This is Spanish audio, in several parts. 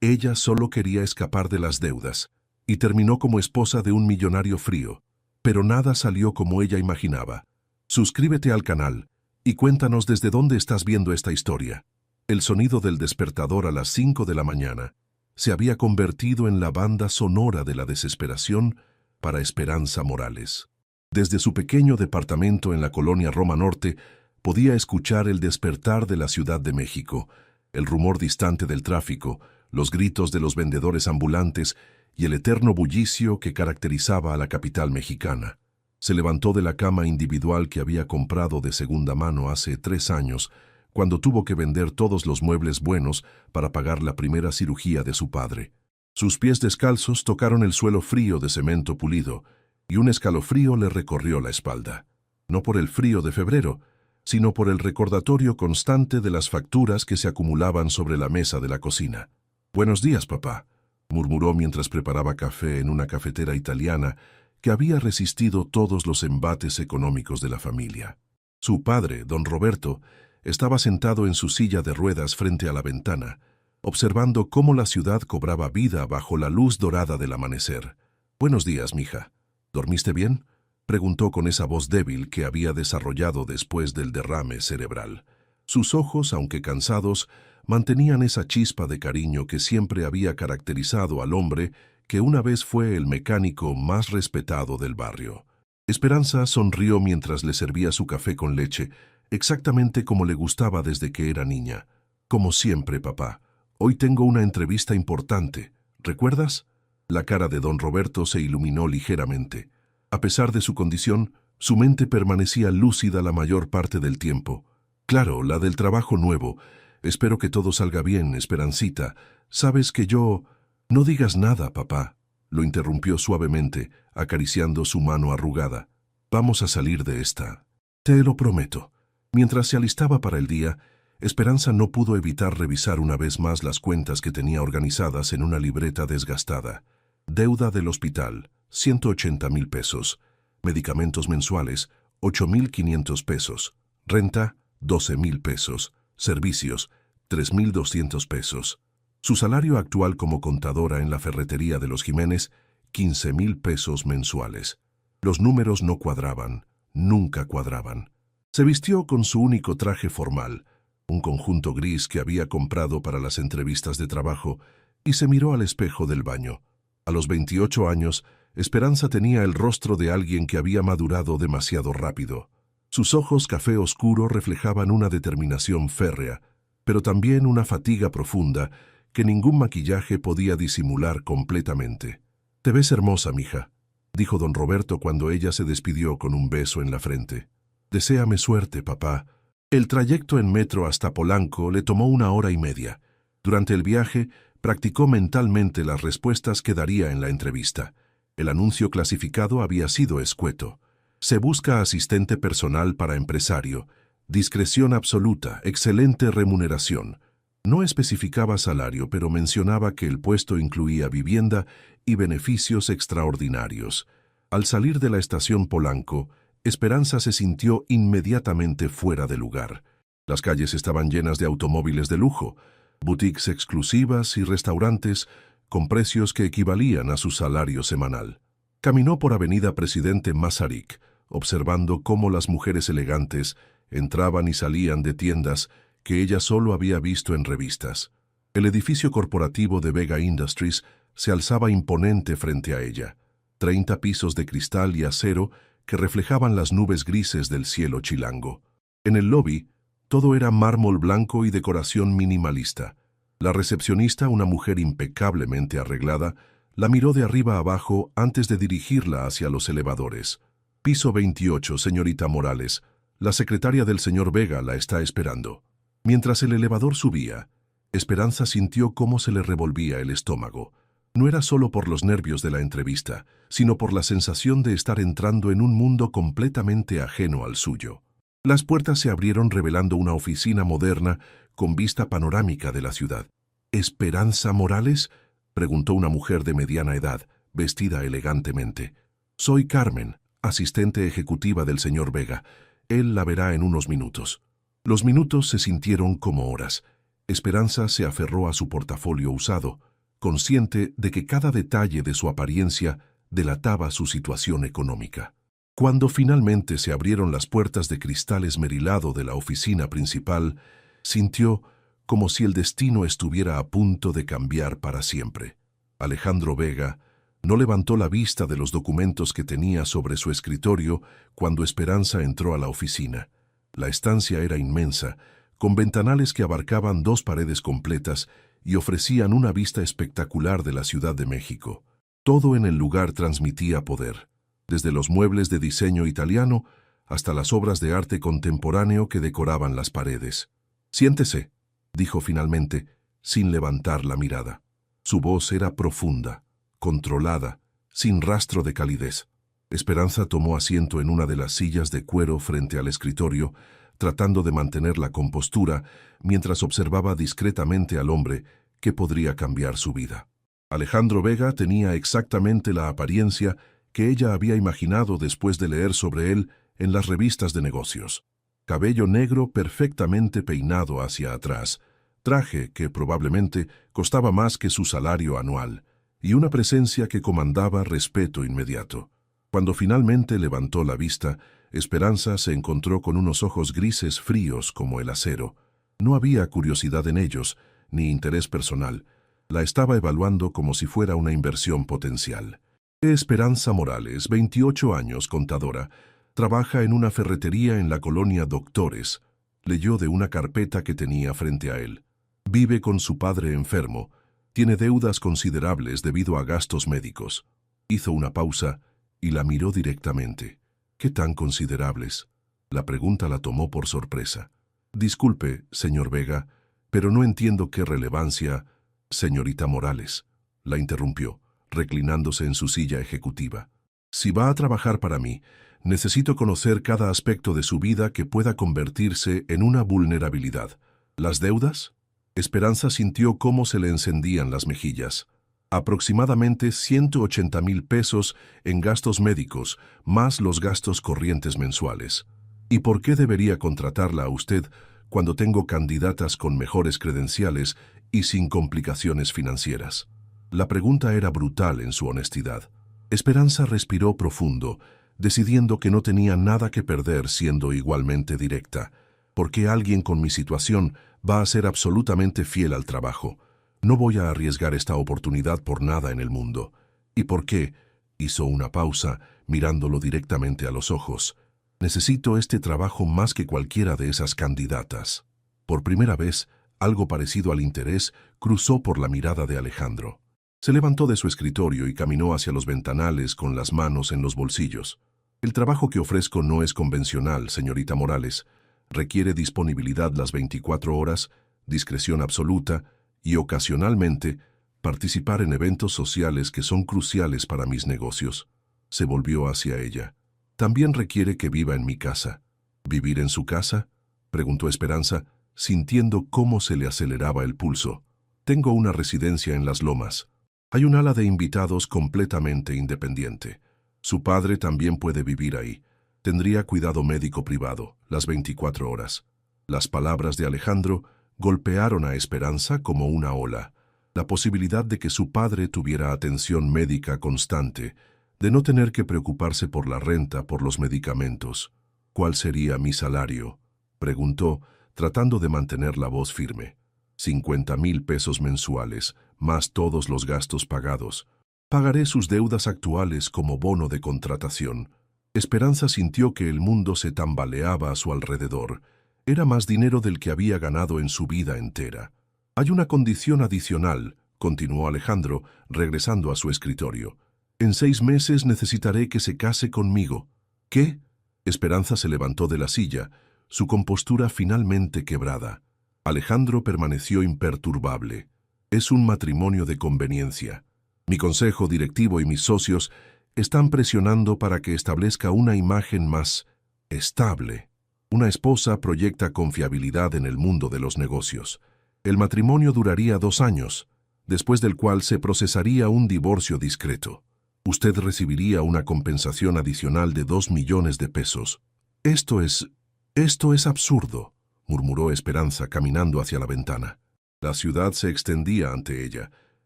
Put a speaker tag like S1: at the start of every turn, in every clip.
S1: Ella solo quería escapar de las deudas, y terminó como esposa de un millonario frío. Pero nada salió como ella imaginaba. Suscríbete al canal, y cuéntanos desde dónde estás viendo esta historia. El sonido del despertador a las 5 de la mañana se había convertido en la banda sonora de la desesperación para Esperanza Morales. Desde su pequeño departamento en la colonia Roma Norte, podía escuchar el despertar de la Ciudad de México, el rumor distante del tráfico, los gritos de los vendedores ambulantes y el eterno bullicio que caracterizaba a la capital mexicana. Se levantó de la cama individual que había comprado de segunda mano hace 3 años, cuando tuvo que vender todos los muebles buenos para pagar la primera cirugía de su padre. Sus pies descalzos tocaron el suelo frío de cemento pulido, y un escalofrío le recorrió la espalda. No por el frío de febrero, sino por el recordatorio constante de las facturas que se acumulaban sobre la mesa de la cocina. «Buenos días, papá», murmuró mientras preparaba café en una cafetera italiana que había resistido todos los embates económicos de la familia. Su padre, don Roberto, estaba sentado en su silla de ruedas frente a la ventana, observando cómo la ciudad cobraba vida bajo la luz dorada del amanecer. «Buenos días, mija. ¿Dormiste bien?», preguntó con esa voz débil que había desarrollado después del derrame cerebral. Sus ojos, aunque cansados, mantenían esa chispa de cariño que siempre había caracterizado al hombre que una vez fue el mecánico más respetado del barrio. Esperanza sonrió mientras le servía su café con leche, exactamente como le gustaba desde que era niña. «Como siempre, papá. Hoy tengo una entrevista importante. ¿Recuerdas?». La cara de don Roberto se iluminó ligeramente. A pesar de su condición, su mente permanecía lúcida la mayor parte del tiempo. «Claro, la del trabajo nuevo. Espero que todo salga bien, Esperancita. Sabes que yo...». «No digas nada, papá», lo interrumpió suavemente, acariciando su mano arrugada. «Vamos a salir de esta. Te lo prometo». Mientras se alistaba para el día, Esperanza no pudo evitar revisar una vez más las cuentas que tenía organizadas en una libreta desgastada. Deuda del hospital, 180,000 pesos. Medicamentos mensuales, 8,500 pesos. Renta, 12,000 pesos. Servicios, 3,200 pesos. Su salario actual como contadora en la ferretería de los Jiménez, 15,000 pesos mensuales. Los números no cuadraban, nunca cuadraban. Se vistió con su único traje formal, un conjunto gris que había comprado para las entrevistas de trabajo, y se miró al espejo del baño. A los 28 años, Esperanza tenía el rostro de alguien que había madurado demasiado rápido. Sus ojos café oscuro reflejaban una determinación férrea, pero también una fatiga profunda que ningún maquillaje podía disimular completamente. «Te ves hermosa, mija», dijo don Roberto cuando ella se despidió con un beso en la frente. «Deséame suerte, papá». El trayecto en metro hasta Polanco le tomó 1 hora y media. Durante el viaje, practicó mentalmente las respuestas que daría en la entrevista. El anuncio clasificado había sido escueto. Se busca asistente personal para empresario. Discreción absoluta, excelente remuneración. No especificaba salario, pero mencionaba que el puesto incluía vivienda y beneficios extraordinarios. Al salir de la estación Polanco, Esperanza se sintió inmediatamente fuera de lugar. Las calles estaban llenas de automóviles de lujo, boutiques exclusivas y restaurantes con precios que equivalían a su salario semanal. Caminó por Avenida Presidente Masaryk, observando cómo las mujeres elegantes entraban y salían de tiendas que ella solo había visto en revistas. El edificio corporativo de Vega Industries se alzaba imponente frente a ella. 30 pisos de cristal y acero que reflejaban las nubes grises del cielo chilango. En el lobby, todo era mármol blanco y decoración minimalista. La recepcionista, una mujer impecablemente arreglada, la miró de arriba a abajo antes de dirigirla hacia los elevadores. «Piso 28, señorita Morales. La secretaria del señor Vega la está esperando». Mientras el elevador subía, Esperanza sintió cómo se le revolvía el estómago. No era solo por los nervios de la entrevista, sino por la sensación de estar entrando en un mundo completamente ajeno al suyo. Las puertas se abrieron revelando una oficina moderna con vista panorámica de la ciudad. «¿Esperanza Morales?», preguntó una mujer de mediana edad, vestida elegantemente. «Soy Carmen, asistente ejecutiva del señor Vega. Él la verá en unos minutos». Los minutos se sintieron como horas. Esperanza se aferró a su portafolio usado. consciente de que cada detalle de su apariencia delataba su situación económica. Cuando finalmente se abrieron las puertas de cristal esmerilado de la oficina principal, sintió como si el destino estuviera a punto de cambiar para siempre. Alejandro Vega no levantó la vista de los documentos que tenía sobre su escritorio cuando Esperanza entró a la oficina. La estancia era inmensa, con ventanales que abarcaban 2 paredes completas y ofrecían una vista espectacular de la Ciudad de México. Todo en el lugar transmitía poder, desde los muebles de diseño italiano hasta las obras de arte contemporáneo que decoraban las paredes. «Siéntese», dijo finalmente, sin levantar la mirada. Su voz era profunda, controlada, sin rastro de calidez. Esperanza tomó asiento en una de las sillas de cuero frente al escritorio, tratando de mantener la compostura mientras observaba discretamente al hombre que podría cambiar su vida. Alejandro Vega tenía exactamente la apariencia que ella había imaginado después de leer sobre él en las revistas de negocios. Cabello negro perfectamente peinado hacia atrás, traje que probablemente costaba más que su salario anual, y una presencia que comandaba respeto inmediato. Cuando finalmente levantó la vista, Esperanza se encontró con unos ojos grises fríos como el acero. No había curiosidad en ellos, ni interés personal. La estaba evaluando como si fuera una inversión potencial. Esperanza Morales, 28 años, contadora, trabaja en una ferretería en la colonia Doctores. Leyó de una carpeta que tenía frente a él. Vive con su padre enfermo. Tiene deudas considerables debido a gastos médicos. Hizo una pausa y la miró directamente. ¿Qué tan considerables? La pregunta la tomó por sorpresa. Disculpe, señor Vega, pero no entiendo qué relevancia... Señorita Morales, la interrumpió, reclinándose en su silla ejecutiva. Si va a trabajar para mí, necesito conocer cada aspecto de su vida que pueda convertirse en una vulnerabilidad. ¿Las deudas? Esperanza sintió cómo se le encendían las mejillas. Aproximadamente 180,000 pesos en gastos médicos, más los gastos corrientes mensuales. ¿Y por qué debería contratarla a usted cuando tengo candidatas con mejores credenciales y sin complicaciones financieras? La pregunta era brutal en su honestidad. Esperanza respiró profundo, decidiendo que no tenía nada que perder siendo igualmente directa. ¿Por qué alguien con mi situación va a ser absolutamente fiel al trabajo? No voy a arriesgar esta oportunidad por nada en el mundo. ¿Y por qué? Hizo una pausa, mirándolo directamente a los ojos. Necesito este trabajo más que cualquiera de esas candidatas. Por primera vez, algo parecido al interés cruzó por la mirada de Alejandro. Se levantó de su escritorio y caminó hacia los ventanales con las manos en los bolsillos. El trabajo que ofrezco no es convencional, señorita Morales. Requiere disponibilidad las 24 horas, discreción absoluta y, ocasionalmente, participar en eventos sociales que son cruciales para mis negocios. Se volvió hacia ella. También requiere que viva en mi casa. ¿Vivir en su casa?, preguntó Esperanza, sintiendo cómo se le aceleraba el pulso. Tengo una residencia en Las Lomas. Hay un ala de invitados completamente independiente. Su padre también puede vivir ahí. Tendría cuidado médico privado, las 24 horas. Las palabras de Alejandro golpearon a Esperanza como una ola. La posibilidad de que su padre tuviera atención médica constante, de no tener que preocuparse por la renta, por los medicamentos. ¿Cuál sería mi salario?, preguntó, tratando de mantener la voz firme. 50,000 pesos mensuales, más todos los gastos pagados. Pagaré sus deudas actuales como bono de contratación. Esperanza sintió que el mundo se tambaleaba a su alrededor. Era más dinero del que había ganado en su vida entera. Hay una condición adicional, continuó Alejandro, regresando a su escritorio. En 6 meses necesitaré que se case conmigo. ¿Qué? Esperanza se levantó de la silla, su compostura finalmente quebrada. Alejandro permaneció imperturbable. Es un matrimonio de conveniencia. Mi consejo directivo y mis socios están presionando para que establezca una imagen más estable. Una esposa proyecta confiabilidad en el mundo de los negocios. El matrimonio duraría 2 años, después del cual se procesaría un divorcio discreto. Usted recibiría una compensación adicional de 2 millones de pesos. Esto es absurdo, murmuró Esperanza caminando hacia la ventana. La ciudad se extendía ante ella.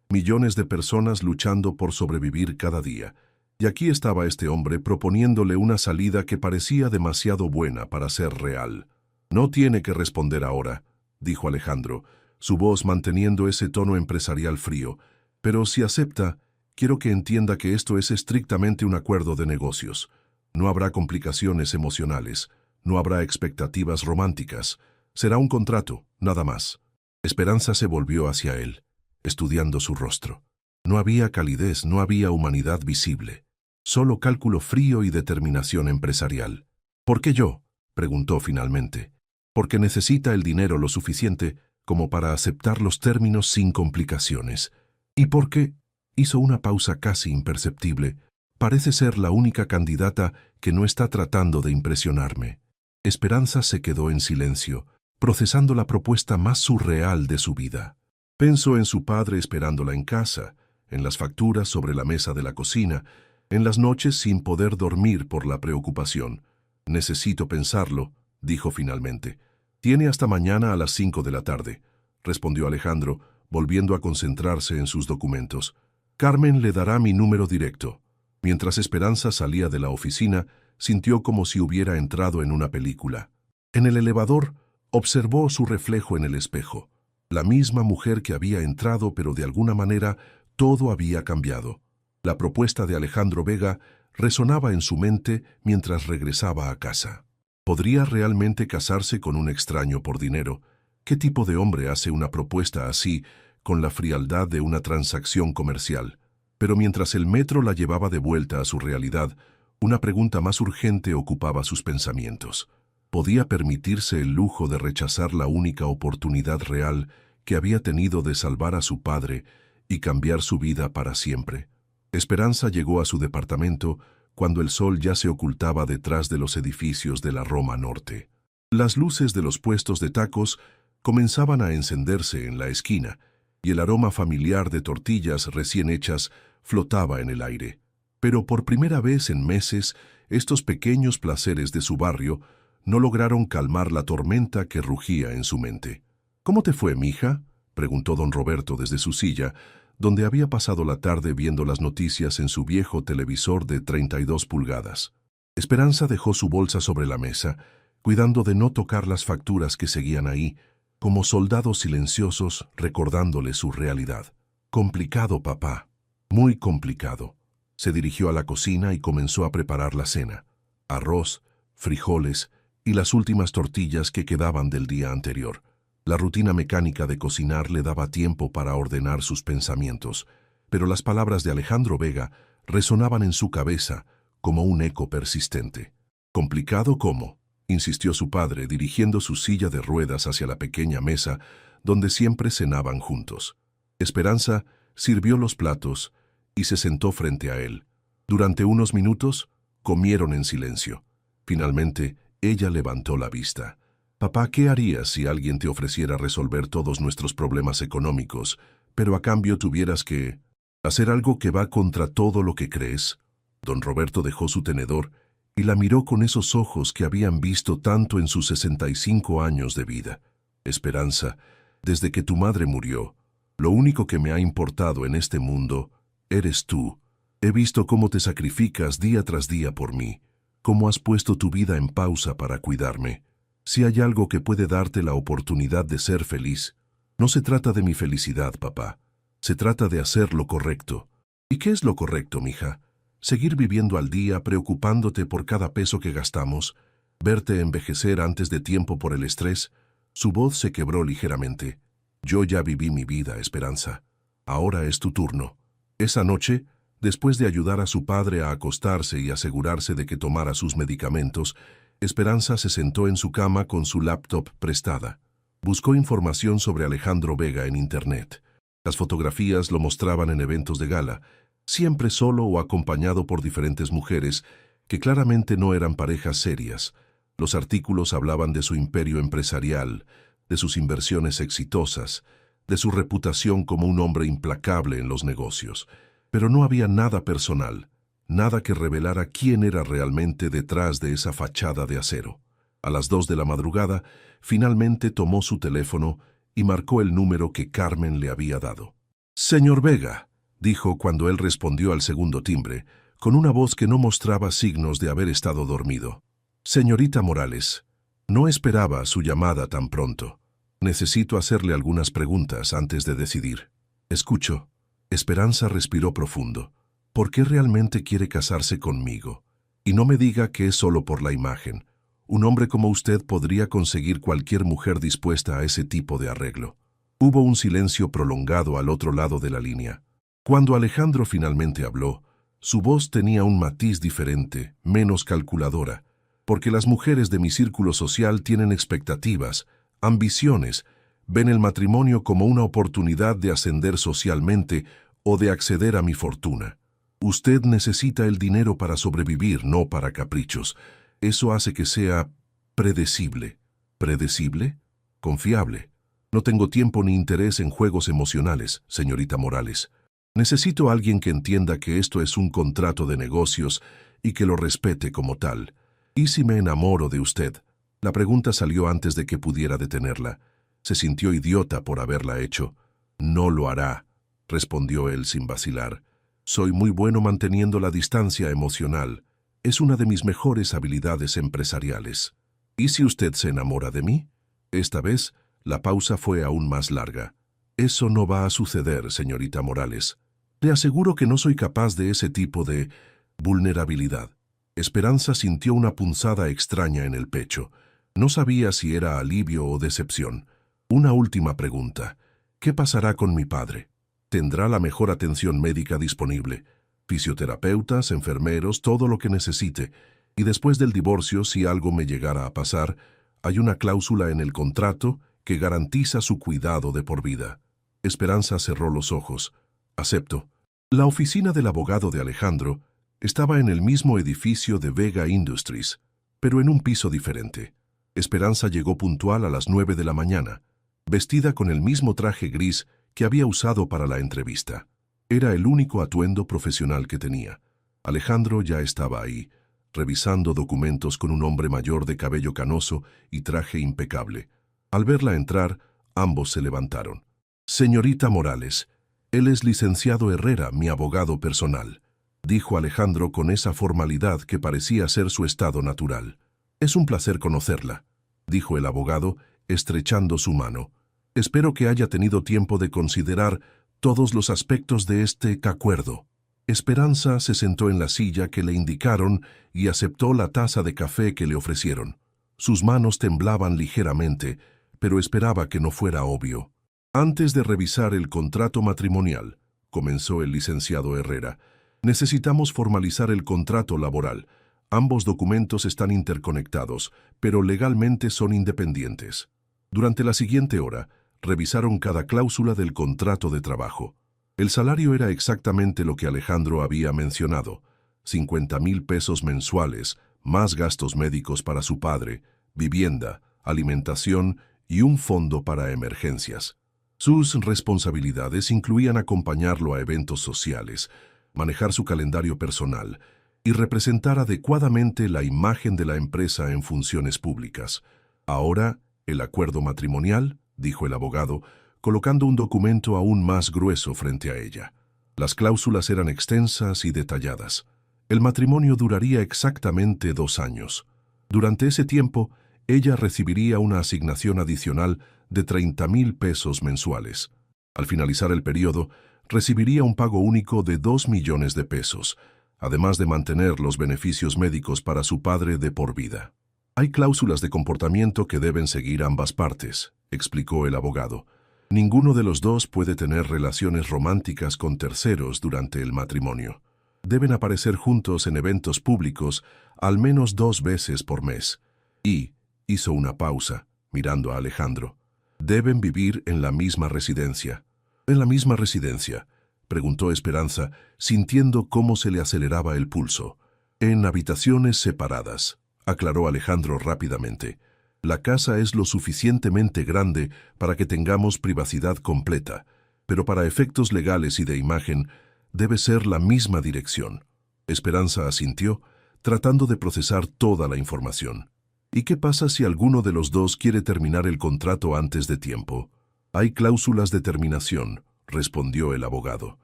S1: Millones de personas luchando por sobrevivir cada día. Y aquí estaba este hombre proponiéndole una salida que parecía demasiado buena para ser real. No tiene que responder ahora, dijo Alejandro, su voz manteniendo ese tono empresarial frío. Pero si acepta, quiero que entienda que esto es estrictamente un acuerdo de negocios. No habrá complicaciones emocionales, no habrá expectativas románticas. Será un contrato, nada más. Esperanza se volvió hacia él, estudiando su rostro. No había calidez, no había humanidad visible. Solo cálculo frío y determinación empresarial. ¿Por qué yo?, preguntó finalmente. Porque necesita el dinero lo suficiente como para aceptar los términos sin complicaciones. ¿Y por qué? Hizo una pausa casi imperceptible. Parece ser la única candidata que no está tratando de impresionarme. Esperanza se quedó en silencio, procesando la propuesta más surreal de su vida. Pensó en su padre esperándola en casa, en las facturas sobre la mesa de la cocina, en las noches sin poder dormir por la preocupación. Necesito pensarlo, dijo finalmente. Tiene hasta mañana a las 5 de la tarde, respondió Alejandro, volviendo a concentrarse en sus documentos. Carmen le dará mi número directo. Mientras Esperanza salía de la oficina, sintió como si hubiera entrado en una película. En el elevador, observó su reflejo en el espejo. La misma mujer que había entrado, pero de alguna manera todo había cambiado. La propuesta de Alejandro Vega resonaba en su mente mientras regresaba a casa. ¿Podría realmente casarse con un extraño por dinero? ¿Qué tipo de hombre hace una propuesta así, con la frialdad de una transacción comercial? Pero mientras el metro la llevaba de vuelta a su realidad, una pregunta más urgente ocupaba sus pensamientos. ¿Podía permitirse el lujo de rechazar la única oportunidad real que había tenido de salvar a su padre y cambiar su vida para siempre? Esperanza llegó a su departamento cuando el sol ya se ocultaba detrás de los edificios de la Roma Norte. Las luces de los puestos de tacos comenzaban a encenderse en la esquina y el aroma familiar de tortillas recién hechas flotaba en el aire. Pero por primera vez en meses, estos pequeños placeres de su barrio no lograron calmar la tormenta que rugía en su mente. «¿Cómo te fue, mija?», preguntó don Roberto desde su silla, donde había pasado la tarde viendo las noticias en su viejo televisor de 32 pulgadas. Esperanza dejó su bolsa sobre la mesa, cuidando de no tocar las facturas que seguían ahí, como soldados silenciosos recordándole su realidad. «Complicado, papá. Muy complicado». Se dirigió a la cocina y comenzó a preparar la cena. Arroz, frijoles y las últimas tortillas que quedaban del día anterior. La rutina mecánica de cocinar le daba tiempo para ordenar sus pensamientos, pero las palabras de Alejandro Vega resonaban en su cabeza como un eco persistente. «¿Complicado cómo?», insistió su padre, dirigiendo su silla de ruedas hacia la pequeña mesa donde siempre cenaban juntos. Esperanza sirvió los platos y se sentó frente a él. Durante unos minutos comieron en silencio. Finalmente, ella levantó la vista. «Papá, ¿qué harías si alguien te ofreciera resolver todos nuestros problemas económicos, pero a cambio tuvieras que hacer algo que va contra todo lo que crees?» Don Roberto dejó su tenedor y la miró con esos ojos que habían visto tanto en sus 65 años de vida. «Esperanza, desde que tu madre murió, lo único que me ha importado en este mundo eres tú. He visto cómo te sacrificas día tras día por mí, cómo has puesto tu vida en pausa para cuidarme. Si hay algo que puede darte la oportunidad de ser feliz, no se trata de mi felicidad, papá. Se trata de hacer lo correcto». «¿Y qué es lo correcto, mija? Seguir viviendo al día, preocupándote por cada peso que gastamos, verte envejecer antes de tiempo por el estrés». Su voz se quebró ligeramente. «Yo ya viví mi vida, Esperanza. Ahora es tu turno». Esa noche, después de ayudar a su padre a acostarse y asegurarse de que tomara sus medicamentos, Esperanza se sentó en su cama con su laptop prestada. Buscó información sobre Alejandro Vega en Internet. Las fotografías lo mostraban en eventos de gala, siempre solo o acompañado por diferentes mujeres que claramente no eran parejas serias. Los artículos hablaban de su imperio empresarial, de sus inversiones exitosas, de su reputación como un hombre implacable en los negocios. Pero no había nada personal, nada que revelara quién era realmente detrás de esa fachada de acero. A las 2 de la madrugada, finalmente tomó su teléfono y marcó el número que Carmen le había dado. Señor Vega, dijo cuando él respondió al segundo timbre, con una voz que no mostraba signos de haber estado dormido. Señorita Morales, no esperaba su llamada tan pronto. Necesito hacerle algunas preguntas antes de decidir. Escucho. Esperanza respiró profundo. ¿Por qué realmente quiere casarse conmigo? Y no me diga que es solo por la imagen. Un hombre como usted podría conseguir cualquier mujer dispuesta a ese tipo de arreglo. Hubo un silencio prolongado al otro lado de la línea. Cuando Alejandro finalmente habló, su voz tenía un matiz diferente, menos calculadora, porque las mujeres de mi círculo social tienen expectativas, ambiciones, ven el matrimonio como una oportunidad de ascender socialmente o de acceder a mi fortuna. Usted necesita el dinero para sobrevivir, no para caprichos. Eso hace que sea predecible. ¿Predecible? Confiable. No tengo tiempo ni interés en juegos emocionales, señorita Morales. Necesito a alguien que entienda que esto es un contrato de negocios y que lo respete como tal. ¿Y si me enamoro de usted? La pregunta salió antes de que pudiera detenerla. Se sintió idiota por haberla hecho. No lo hará, respondió él sin vacilar. Soy muy bueno manteniendo la distancia emocional. Es una de mis mejores habilidades empresariales. ¿Y si usted se enamora de mí? Esta vez, la pausa fue aún más larga. Eso no va a suceder, señorita Morales. Le aseguro que no soy capaz de ese tipo de vulnerabilidad. Esperanza sintió una punzada extraña en el pecho. No sabía si era alivio o decepción. Una última pregunta. ¿Qué pasará con mi padre? Tendrá la mejor atención médica disponible. Fisioterapeutas, enfermeros, todo lo que necesite. Y después del divorcio, si algo me llegara a pasar, hay una cláusula en el contrato que garantiza su cuidado de por vida. Esperanza cerró los ojos. Acepto. La oficina del abogado de Alejandro estaba en el mismo edificio de Vega Industries, pero en un piso diferente. Esperanza llegó puntual a las 9 de la mañana, vestida con el mismo traje gris que había usado para la entrevista. Era el único atuendo profesional que tenía. Alejandro ya estaba ahí, revisando documentos con un hombre mayor de cabello canoso y traje impecable. Al verla entrar, ambos se levantaron. Señorita Morales, él es licenciado Herrera, mi abogado personal, dijo Alejandro con esa formalidad que parecía ser su estado natural. Es un placer conocerla, dijo el abogado, estrechando su mano. Espero que haya tenido tiempo de considerar todos los aspectos de este acuerdo. Esperanza se sentó en la silla que le indicaron y aceptó la taza de café que le ofrecieron. Sus manos temblaban ligeramente, pero esperaba que no fuera obvio. Antes de revisar el contrato matrimonial, comenzó el licenciado Herrera, necesitamos formalizar el contrato laboral. Ambos documentos están interconectados, pero legalmente son independientes. Durante la siguiente hora, revisaron cada cláusula del contrato de trabajo. El salario era exactamente lo que Alejandro había mencionado, 50,000 pesos mensuales, más gastos médicos para su padre, vivienda, alimentación y un fondo para emergencias. Sus responsabilidades incluían acompañarlo a eventos sociales, manejar su calendario personal y representar adecuadamente la imagen de la empresa en funciones públicas. Ahora, el acuerdo matrimonial, dijo el abogado, colocando un documento aún más grueso frente a ella. Las cláusulas eran extensas y detalladas. El matrimonio duraría exactamente 2 años. Durante ese tiempo, ella recibiría una asignación adicional de 30,000 pesos mensuales. Al finalizar el periodo, recibiría un pago único de 2 millones de pesos, además de mantener los beneficios médicos para su padre de por vida. Hay cláusulas de comportamiento que deben seguir ambas partes, explicó el abogado. Ninguno de los dos puede tener relaciones románticas con terceros durante el matrimonio. Deben aparecer juntos en eventos públicos al menos 2 veces por mes. Y, hizo una pausa, mirando a Alejandro, deben vivir en la misma residencia. ¿En la misma residencia?, preguntó Esperanza, sintiendo cómo se le aceleraba el pulso. En habitaciones separadas, aclaró Alejandro rápidamente. La casa es lo suficientemente grande para que tengamos privacidad completa, pero para efectos legales y de imagen debe ser la misma dirección. Esperanza asintió, tratando de procesar toda la información. ¿Y qué pasa si alguno de los dos quiere terminar el contrato antes de tiempo? Hay cláusulas de terminación, respondió el abogado,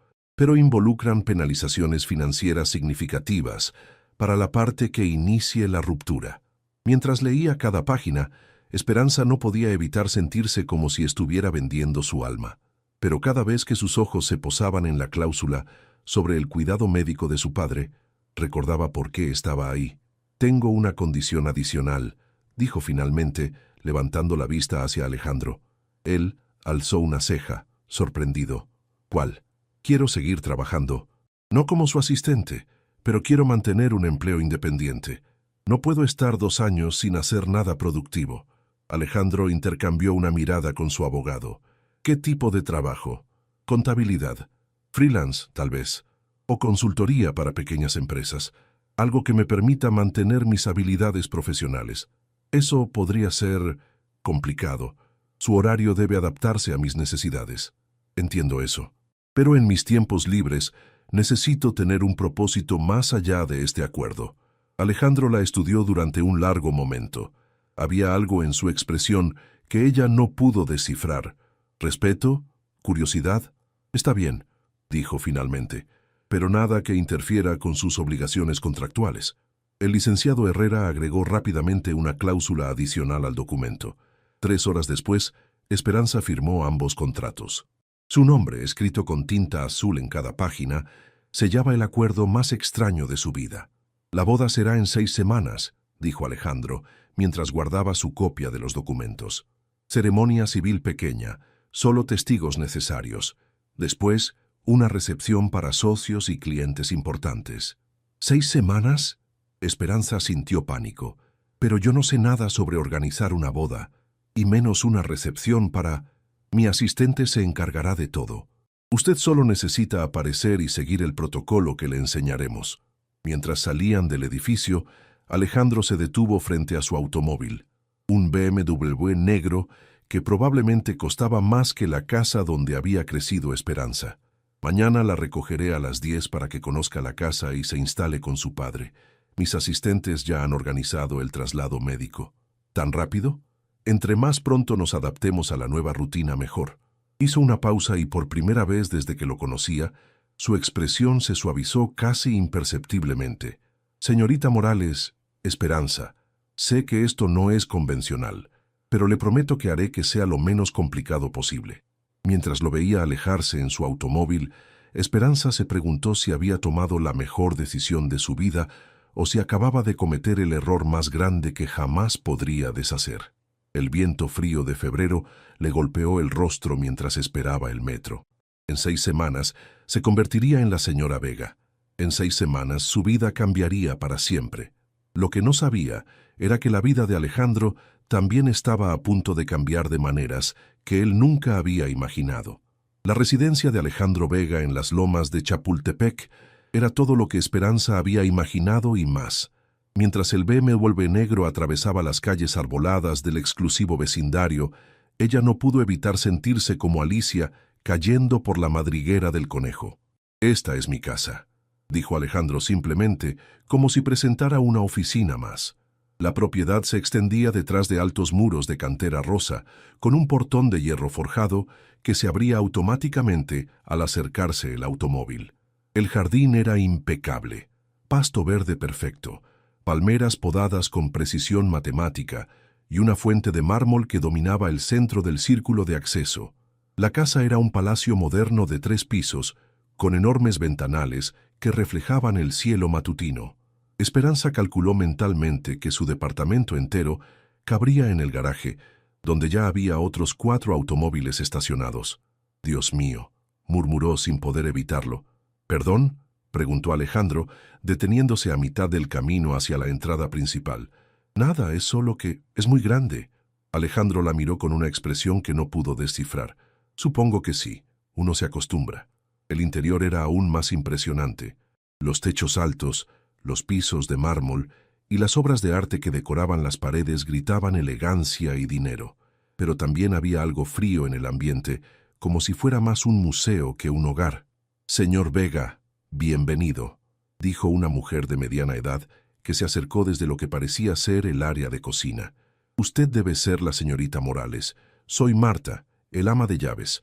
S1: pero involucran penalizaciones financieras significativas para la parte que inicie la ruptura. Mientras leía cada página, Esperanza no podía evitar sentirse como si estuviera vendiendo su alma. Pero cada vez que sus ojos se posaban en la cláusula sobre el cuidado médico de su padre, recordaba por qué estaba ahí. «Tengo una condición adicional», dijo finalmente, levantando la vista hacia Alejandro. Él alzó una ceja, sorprendido. «¿Cuál?» «Quiero seguir trabajando. No como su asistente, pero quiero mantener un empleo independiente. No puedo estar 2 años sin hacer nada productivo». Alejandro intercambió una mirada con su abogado. «¿Qué tipo de trabajo?» «Contabilidad. Freelance, tal vez. O consultoría para pequeñas empresas. Algo que me permita mantener mis habilidades profesionales. Eso podría ser complicado. Su horario debe adaptarse a mis necesidades. Entiendo eso. Pero en mis tiempos libres necesito tener un propósito más allá de este acuerdo». Alejandro la estudió durante un largo momento. Había algo en su expresión que ella no pudo descifrar. ¿Respeto? ¿Curiosidad? «Está bien», dijo finalmente, «pero nada que interfiera con sus obligaciones contractuales». El licenciado Herrera agregó rápidamente una cláusula adicional al documento. 3 horas después, Esperanza firmó ambos contratos. Su nombre, escrito con tinta azul en cada página, sellaba el acuerdo más extraño de su vida. «La boda será en 6 semanas», dijo Alejandro, mientras guardaba su copia de los documentos. «Ceremonia civil pequeña, solo testigos necesarios. Después, una recepción para socios y clientes importantes». «¿6 semanas?» Esperanza sintió pánico. «Pero yo no sé nada sobre organizar una boda, y menos una recepción para... Mi asistente se encargará de todo. Usted solo necesita aparecer y seguir el protocolo que le enseñaremos». Mientras salían del edificio, Alejandro se detuvo frente a su automóvil, un BMW negro que probablemente costaba más que la casa donde había crecido Esperanza. «Mañana la recogeré a las 10 para que conozca la casa y se instale con su padre. Mis asistentes ya han organizado el traslado médico». «¿Tan rápido? Entre más pronto nos adaptemos a la nueva rutina, mejor». Hizo una pausa y por primera vez desde que lo conocía, su expresión se suavizó casi imperceptiblemente. «Señorita Morales, Esperanza, sé que esto no es convencional, pero le prometo que haré que sea lo menos complicado posible». Mientras lo veía alejarse en su automóvil, Esperanza se preguntó si había tomado la mejor decisión de su vida o si acababa de cometer el error más grande que jamás podría deshacer. El viento frío de febrero le golpeó el rostro mientras esperaba el metro. En 6 semanas se convertiría en la señora Vega. En 6 semanas su vida cambiaría para siempre. Lo que no sabía era que la vida de Alejandro también estaba a punto de cambiar de maneras que él nunca había imaginado. La residencia de Alejandro Vega en las lomas de Chapultepec era todo lo que Esperanza había imaginado y más. Mientras el BMW negro atravesaba las calles arboladas del exclusivo vecindario, ella no pudo evitar sentirse como Alicia cayendo por la madriguera del conejo. «Esta es mi casa», dijo Alejandro simplemente, como si presentara una oficina más. La propiedad se extendía detrás de altos muros de cantera rosa, con un portón de hierro forjado que se abría automáticamente al acercarse el automóvil. El jardín era impecable, pasto verde perfecto, palmeras podadas con precisión matemática y una fuente de mármol que dominaba el centro del círculo de acceso. La casa era un palacio moderno de 3 pisos, con enormes ventanales que reflejaban el cielo matutino. Esperanza calculó mentalmente que su departamento entero cabría en el garaje, donde ya había otros 4 automóviles estacionados. «Dios mío», murmuró sin poder evitarlo. «¿Perdón?», preguntó Alejandro, deteniéndose a mitad del camino hacia la entrada principal. «Nada, es solo que es muy grande». Alejandro la miró con una expresión que no pudo descifrar. «Supongo que sí, uno se acostumbra». El interior era aún más impresionante. Los techos altos, los pisos de mármol y las obras de arte que decoraban las paredes gritaban elegancia y dinero. Pero también había algo frío en el ambiente, como si fuera más un museo que un hogar. «Señor Vega, bienvenido», dijo una mujer de mediana edad que se acercó desde lo que parecía ser el área de cocina. «Usted debe ser la señorita Morales. Soy Marta, el ama de llaves».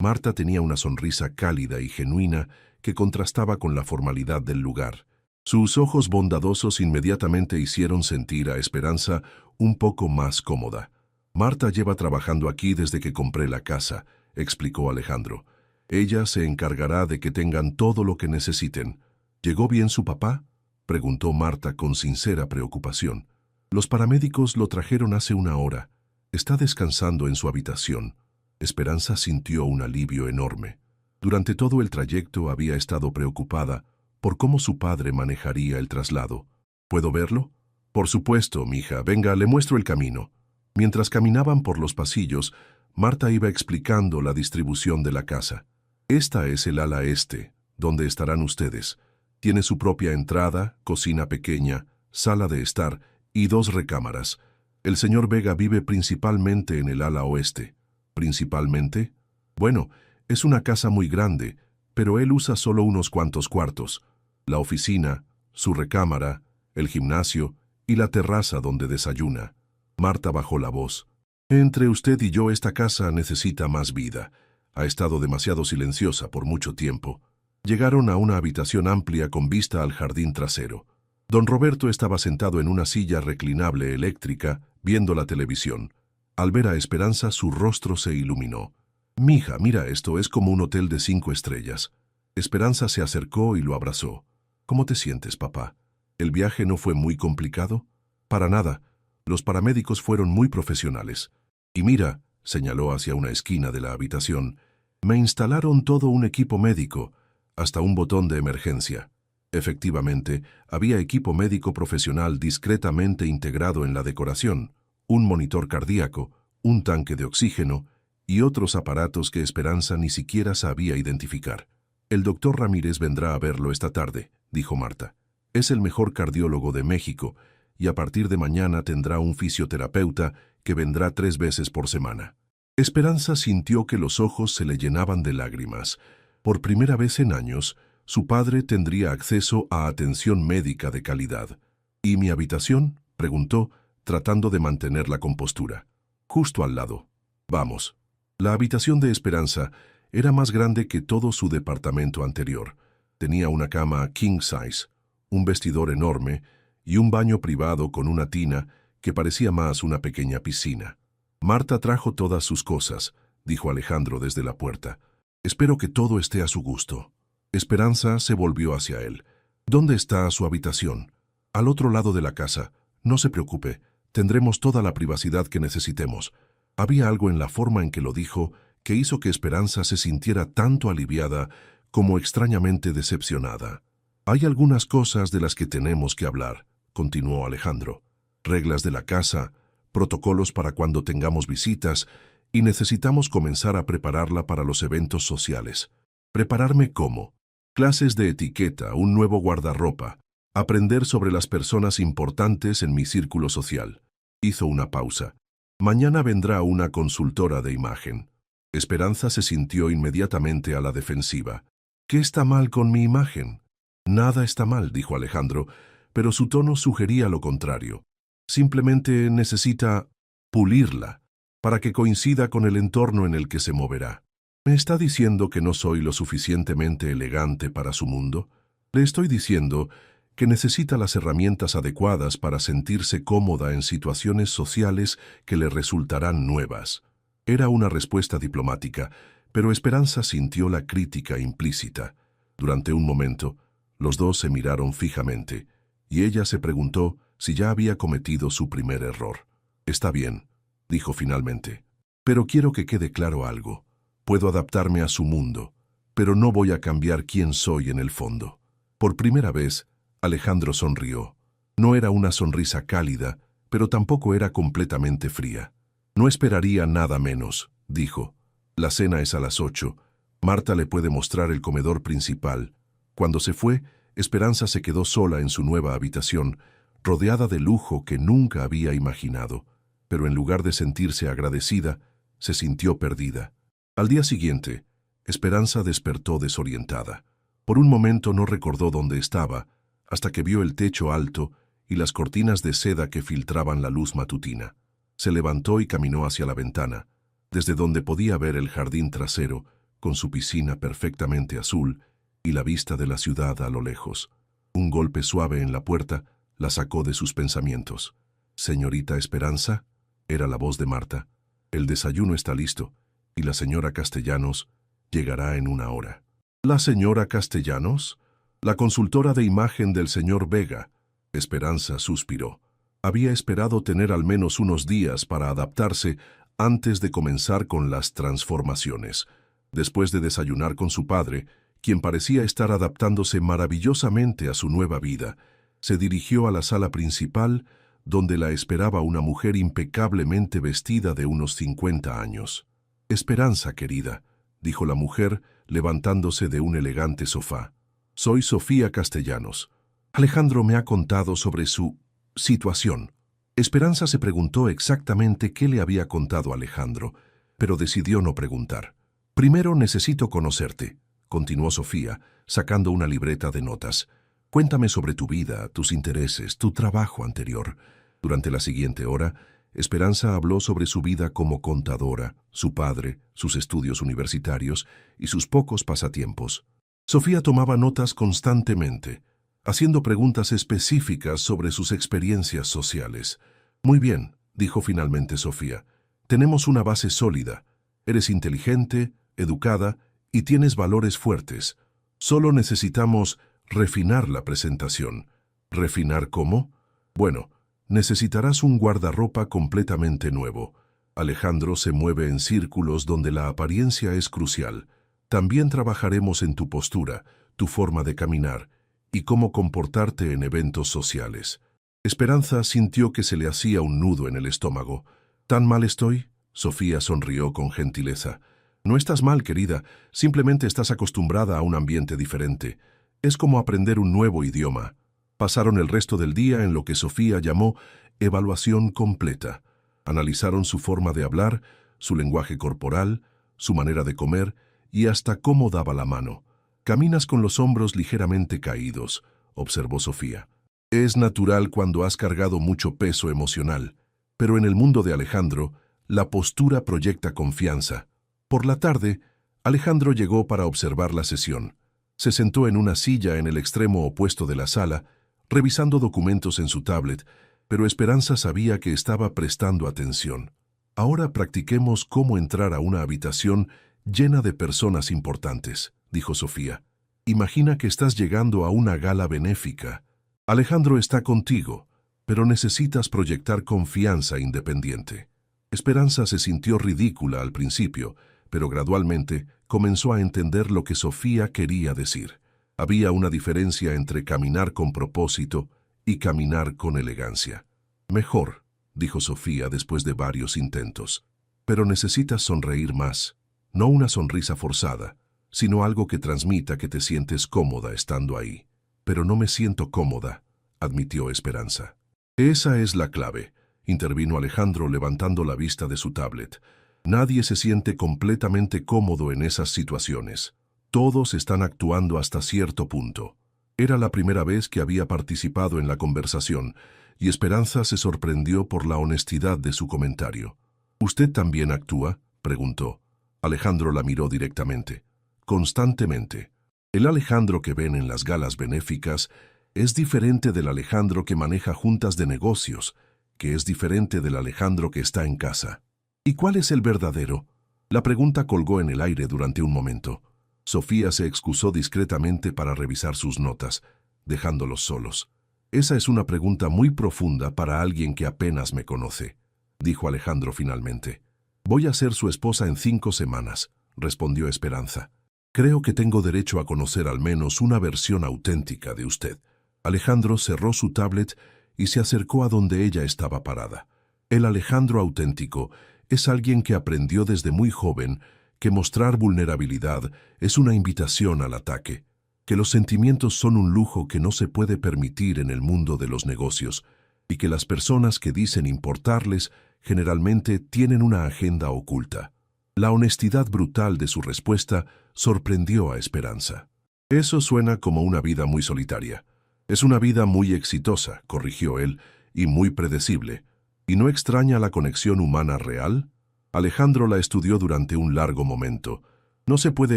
S1: Marta tenía una sonrisa cálida y genuina que contrastaba con la formalidad del lugar. Sus ojos bondadosos inmediatamente hicieron sentir a Esperanza un poco más cómoda. «Marta lleva trabajando aquí desde que compré la casa», explicó Alejandro. «Ella se encargará de que tengan todo lo que necesiten». «¿Llegó bien su papá?», preguntó Marta con sincera preocupación. «Los paramédicos lo trajeron hace una hora. Está descansando en su habitación». Esperanza sintió un alivio enorme. Durante todo el trayecto había estado preocupada por cómo su padre manejaría el traslado. «¿Puedo verlo?». «Por supuesto, mija. Venga, le muestro el camino». Mientras caminaban por los pasillos, Marta iba explicando la distribución de la casa. «Esta es el ala este, donde estarán ustedes. Tiene su propia entrada, cocina pequeña, sala de estar y 2 recámaras. El señor Vega vive principalmente en el ala oeste». «¿Principalmente?». «Bueno, es una casa muy grande, pero él usa solo unos cuantos cuartos. La oficina, su recámara, el gimnasio y la terraza donde desayuna». Marta bajó la voz. «Entre usted y yo esta casa necesita más vida. Ha estado demasiado silenciosa por mucho tiempo». Llegaron a una habitación amplia con vista al jardín trasero. Don Roberto estaba sentado en una silla reclinable eléctrica, viendo la televisión. Al ver a Esperanza, su rostro se iluminó. «Mija, mira esto, es como un hotel de 5 estrellas». Esperanza se acercó y lo abrazó. «¿Cómo te sientes, papá? ¿El viaje no fue muy complicado?». «Para nada. Los paramédicos fueron muy profesionales. Y mira», señaló hacia una esquina de la habitación, «me instalaron todo un equipo médico, hasta un botón de emergencia». Efectivamente, había equipo médico profesional discretamente integrado en la decoración, un monitor cardíaco, un tanque de oxígeno y otros aparatos que Esperanza ni siquiera sabía identificar. «El doctor Ramírez vendrá a verlo esta tarde», dijo Marta. «Es el mejor cardiólogo de México y a partir de mañana tendrá un fisioterapeuta que vendrá 3 veces por semana». Esperanza sintió que los ojos se le llenaban de lágrimas. Por primera vez en años, su padre tendría acceso a atención médica de calidad. «¿Y mi habitación?», preguntó, tratando de mantener la compostura. «Justo al lado. Vamos». La habitación de Esperanza era más grande que todo su departamento anterior. Tenía una cama king size, un vestidor enorme y un baño privado con una tina que parecía más una pequeña piscina. «Marta trajo todas sus cosas», dijo Alejandro desde la puerta. «Espero que todo esté a su gusto». Esperanza se volvió hacia él. «¿Dónde está su habitación?». «Al otro lado de la casa. No se preocupe, tendremos toda la privacidad que necesitemos». Había algo en la forma en que lo dijo que hizo que Esperanza se sintiera tanto aliviada como extrañamente decepcionada. «Hay algunas cosas de las que tenemos que hablar», continuó Alejandro. «Reglas de la casa, protocolos para cuando tengamos visitas, y necesitamos comenzar a prepararla para los eventos sociales». «¿Prepararme cómo?». «Clases de etiqueta, un nuevo guardarropa, aprender sobre las personas importantes en mi círculo social». Hizo una pausa. «Mañana vendrá una consultora de imagen». Esperanza se sintió inmediatamente a la defensiva. «¿Qué está mal con mi imagen?». «Nada está mal», dijo Alejandro, pero su tono sugería lo contrario. «Simplemente necesita pulirla para que coincida con el entorno en el que se moverá». «¿Me está diciendo que no soy lo suficientemente elegante para su mundo?». «Le estoy diciendo que necesita las herramientas adecuadas para sentirse cómoda en situaciones sociales que le resultarán nuevas». Era una respuesta diplomática, pero Esperanza sintió la crítica implícita. Durante un momento, los dos se miraron fijamente, y ella se preguntó si ya había cometido su primer error. «Está bien», dijo finalmente, «pero quiero que quede claro algo. Puedo adaptarme a su mundo, pero no voy a cambiar quién soy en el fondo». Por primera vez, Alejandro sonrió. No era una sonrisa cálida, pero tampoco era completamente fría. «No esperaría nada menos», dijo. «La cena es a las 8. Marta le puede mostrar el comedor principal». Cuando se fue, Esperanza se quedó sola en su nueva habitación, rodeada de lujo que nunca había imaginado. Pero en lugar de sentirse agradecida, se sintió perdida. Al día siguiente, Esperanza despertó desorientada. Por un momento no recordó dónde estaba, hasta que vio el techo alto y las cortinas de seda que filtraban la luz matutina. Se levantó y caminó hacia la ventana, desde donde podía ver el jardín trasero, con su piscina perfectamente azul y la vista de la ciudad a lo lejos. Un golpe suave en la puerta la sacó de sus pensamientos. «Señorita Esperanza», era la voz de Marta. «El desayuno está listo, y la señora Castellanos llegará en una hora». «¿La señora Castellanos?» «La consultora de imagen del señor Vega». Esperanza suspiró. Había esperado tener al menos unos días para adaptarse antes de comenzar con las transformaciones. Después de desayunar con su padre, quien parecía estar adaptándose maravillosamente a su nueva vida, se dirigió a la sala principal, donde la esperaba una mujer impecablemente vestida de unos 50 años. «Esperanza, querida», dijo la mujer, levantándose de un elegante sofá. «Soy Sofía Castellanos. Alejandro me ha contado sobre su situación». Esperanza se preguntó exactamente qué le había contado Alejandro, pero decidió no preguntar. «Primero necesito conocerte», continuó Sofía, sacando una libreta de notas. «Cuéntame sobre tu vida, tus intereses, tu trabajo anterior». Durante la siguiente hora, Esperanza habló sobre su vida como contadora, su padre, sus estudios universitarios y sus pocos pasatiempos. Sofía tomaba notas constantemente, haciendo preguntas específicas sobre sus experiencias sociales. «Muy bien», dijo finalmente Sofía. «Tenemos una base sólida. Eres inteligente, educada y tienes valores fuertes. Solo necesitamos refinar la presentación». «¿Refinar cómo?» «Bueno, necesitarás un guardarropa completamente nuevo. Alejandro se mueve en círculos donde la apariencia es crucial. También trabajaremos en tu postura, tu forma de caminar y cómo comportarte en eventos sociales». Esperanza sintió que se le hacía un nudo en el estómago. «¿Tan mal estoy?» Sofía sonrió con gentileza. «No estás mal, querida. Simplemente estás acostumbrada a un ambiente diferente. Es como aprender un nuevo idioma». Pasaron el resto del día en lo que Sofía llamó evaluación completa. Analizaron su forma de hablar, su lenguaje corporal, su manera de comer y hasta cómo daba la mano. «Caminas con los hombros ligeramente caídos», observó Sofía. «Es natural cuando has cargado mucho peso emocional, pero en el mundo de Alejandro, la postura proyecta confianza». Por la tarde, Alejandro llegó para observar la sesión. Se sentó en una silla en el extremo opuesto de la sala, revisando documentos en su tablet, pero Esperanza sabía que estaba prestando atención. «Ahora practiquemos cómo entrar a una habitación llena de personas importantes», dijo Sofía. «Imagina que estás llegando a una gala benéfica. Alejandro está contigo, pero necesitas proyectar confianza independiente». Esperanza se sintió ridícula al principio, pero gradualmente comenzó a entender lo que Sofía quería decir. Había una diferencia entre caminar con propósito y caminar con elegancia. «Mejor», dijo Sofía después de varios intentos. «Pero necesitas sonreír más. No una sonrisa forzada, sino algo que transmita que te sientes cómoda estando ahí». «Pero no me siento cómoda», admitió Esperanza. «Esa es la clave», intervino Alejandro levantando la vista de su tablet. «Nadie se siente completamente cómodo en esas situaciones. Todos están actuando hasta cierto punto». Era la primera vez que había participado en la conversación, y Esperanza se sorprendió por la honestidad de su comentario. «¿Usted también actúa?», preguntó. Alejandro la miró directamente. «Constantemente. El Alejandro que ven en las galas benéficas es diferente del Alejandro que maneja juntas de negocios, que es diferente del Alejandro que está en casa». «¿Y cuál es el verdadero?». La pregunta colgó en el aire durante un momento. Sofía se excusó discretamente para revisar sus notas, dejándolos solos. «Esa es una pregunta muy profunda para alguien que apenas me conoce», dijo Alejandro finalmente. «Voy a ser su esposa en 5 semanas», respondió Esperanza. «Creo que tengo derecho a conocer al menos una versión auténtica de usted». Alejandro cerró su tablet y se acercó a donde ella estaba parada. El Alejandro auténtico es alguien que aprendió desde muy joven que mostrar vulnerabilidad es una invitación al ataque, que los sentimientos son un lujo que no se puede permitir en el mundo de los negocios y que las personas que dicen importarles generalmente tienen una agenda oculta. La honestidad brutal de su respuesta sorprendió a Esperanza. «Eso suena como una vida muy solitaria». «Es una vida muy exitosa», corrigió él, «y muy predecible. ¿Y no extraña la conexión humana real?». Alejandro la estudió durante un largo momento. No se puede